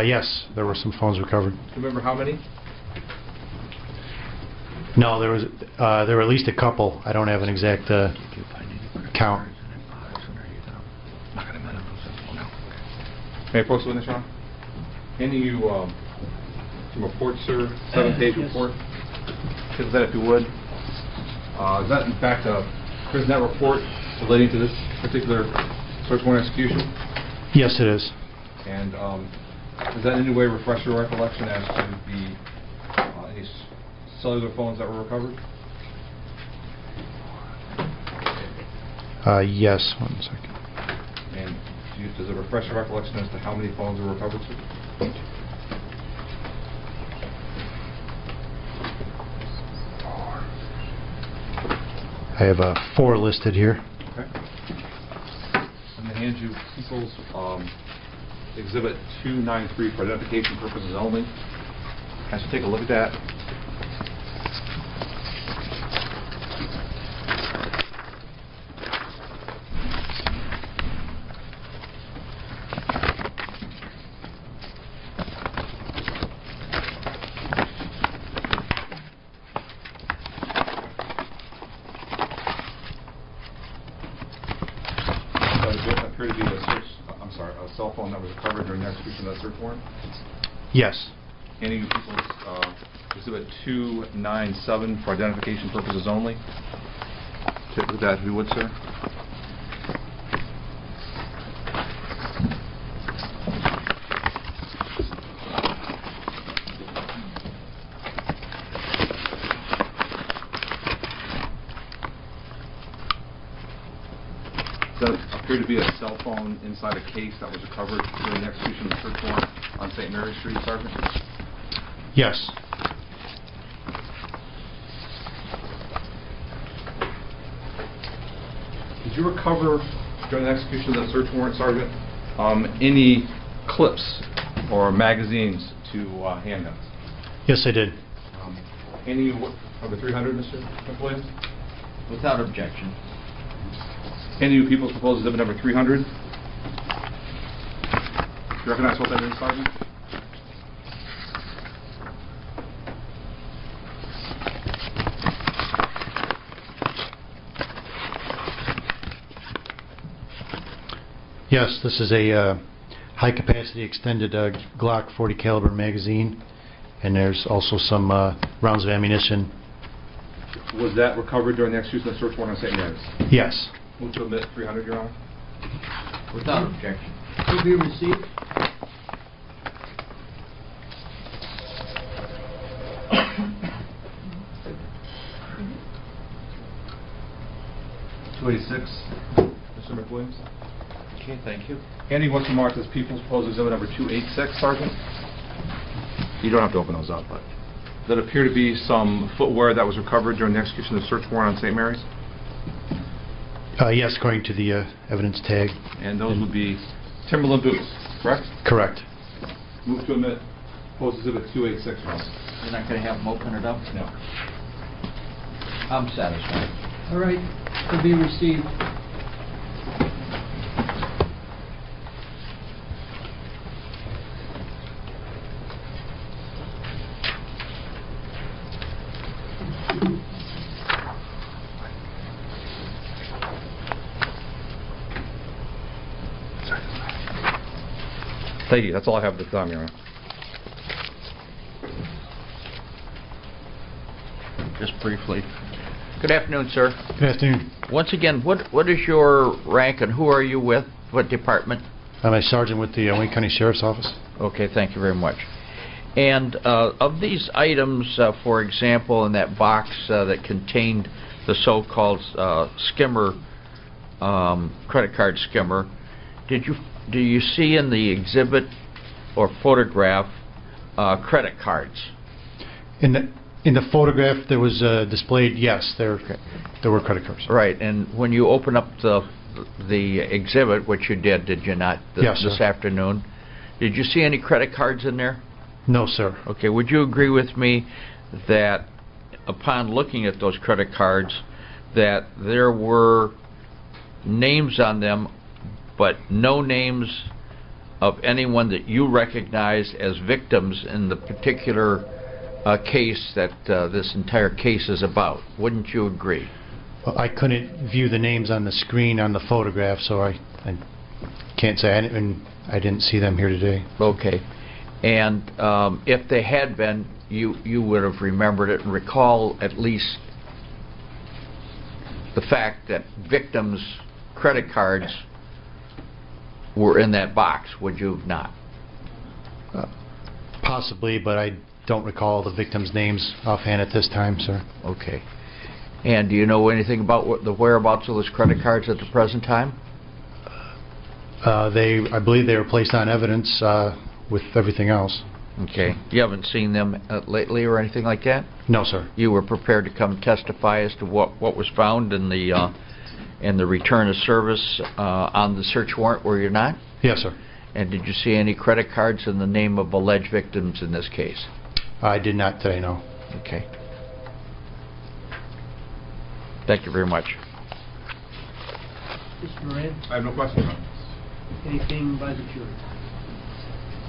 Yes, there were some phones recovered. Do you remember how many? No, there were at least a couple. I don't have an exact count. May I approach the witness, Your Honor? Any you some report, sir, 7-page Yes. report? Give that if you would. Is that in fact a prison net report relating to this particular search warrant execution? Yes, it is. And does that in any way refresh your recollection as to the any cellular phones that were recovered? Yes, 1 second. And does it refresh your recollection as to how many phones were recovered, sir? I have 4 listed here. Okay. I'm going to hand you People's Exhibit 293 for identification purposes only. I should take a look at that. Appear to be a cell phone that was recovered during the execution of that search warrant. Yes. Handing you People's Exhibit 297 for identification purposes only. Take a look at that if you would, sir. Does that appear to be a cell phone inside a case that was recovered during the execution of the search warrant on St. Mary's Street, Sergeant? Yes. Did you recover during the execution of the search warrant, Sergeant, any clips or magazines to handguns? Yes, I did. Any of the 300, Mr. McWilliams? Without objection. Any of People's Proposed Exhibit number 300? Do you recognize what that is, Sergeant? Yes, this is a high-capacity extended Glock 40 caliber magazine, and there's also some rounds of ammunition. Was that recovered during the execution of the search warrant on St. Mary's? Yes. Move to admit 300, Your Honor. Without objection. To be received. 286, Mr. McWilliams. Okay, thank you. Andy wants to mark as People's Proposed Exhibit number 286, Sergeant. You don't have to open those up, but that appear to be some footwear that was recovered during the execution of the search warrant on St. Mary's, Yes, according to the evidence tag. and those would be Timberland boots, correct? Correct. Move to admit Proposed Exhibit 286, Ron. You're not going to have them open it up? No. I'm satisfied. All right, to be received. Thank you. That's all I have at the time, Your Honor. Just briefly. Good afternoon, sir. Good afternoon. Once again, what is your rank and who are you with? What department? I'm a sergeant with the Wayne County Sheriff's Office. Okay, thank you very much. And of these items, for example, in that box that contained the so-called skimmer, credit card skimmer, do you see in the exhibit or photograph credit cards? In the photograph that was displayed, yes, there were credit cards. Right, and when you open up the exhibit, which you did you not, Yes, this sir. afternoon, did you see any credit cards in there? No, sir. Okay, would you agree with me that upon looking at those credit cards that there were names on them but no names of anyone that you recognize as victims in the particular case that this entire case is about? Wouldn't you agree? Well, I couldn't view the names on the screen on the photograph, so I can't say. I didn't see them here today. Okay. And if they had been, you would have remembered it and recall at least the fact that victims' credit cards were in that box, would you have not? Possibly, but I don't recall the victims' names offhand at this time, sir. Okay. And do you know anything about the whereabouts of those credit cards at the present time? I believe they were placed on evidence with everything else. Okay. You haven't seen them lately or anything like that? No, sir. You were prepared to come testify as to what was found in the return of service on the search warrant, were you not? Yes, sir. And did you see any credit cards in the name of alleged victims in this case? I did not today, no. Okay. Thank you very much. Mr. Moran, I have no questions, Your Honor. anything by the jury?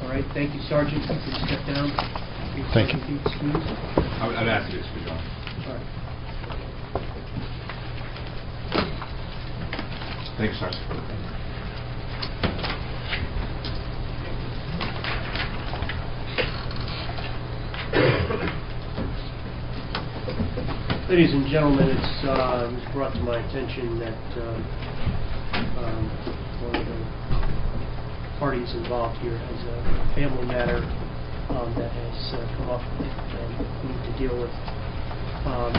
All right, thank you, Sergeant. You can step down. Thank you. Sergeant, excused. I'd ask you to excuse, Your Honor. All right. Thank you, Sergeant. Ladies and gentlemen, it was brought to my attention that one of the parties involved here has a family matter that has come up that we need to deal with.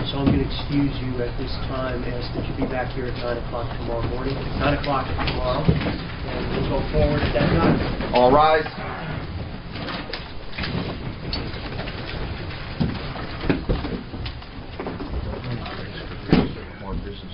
So I'm going to excuse you at this time, ask that you be back here at 9 o'clock tomorrow morning, 9 o'clock tomorrow, and we'll go forward at that time. All rise. More business.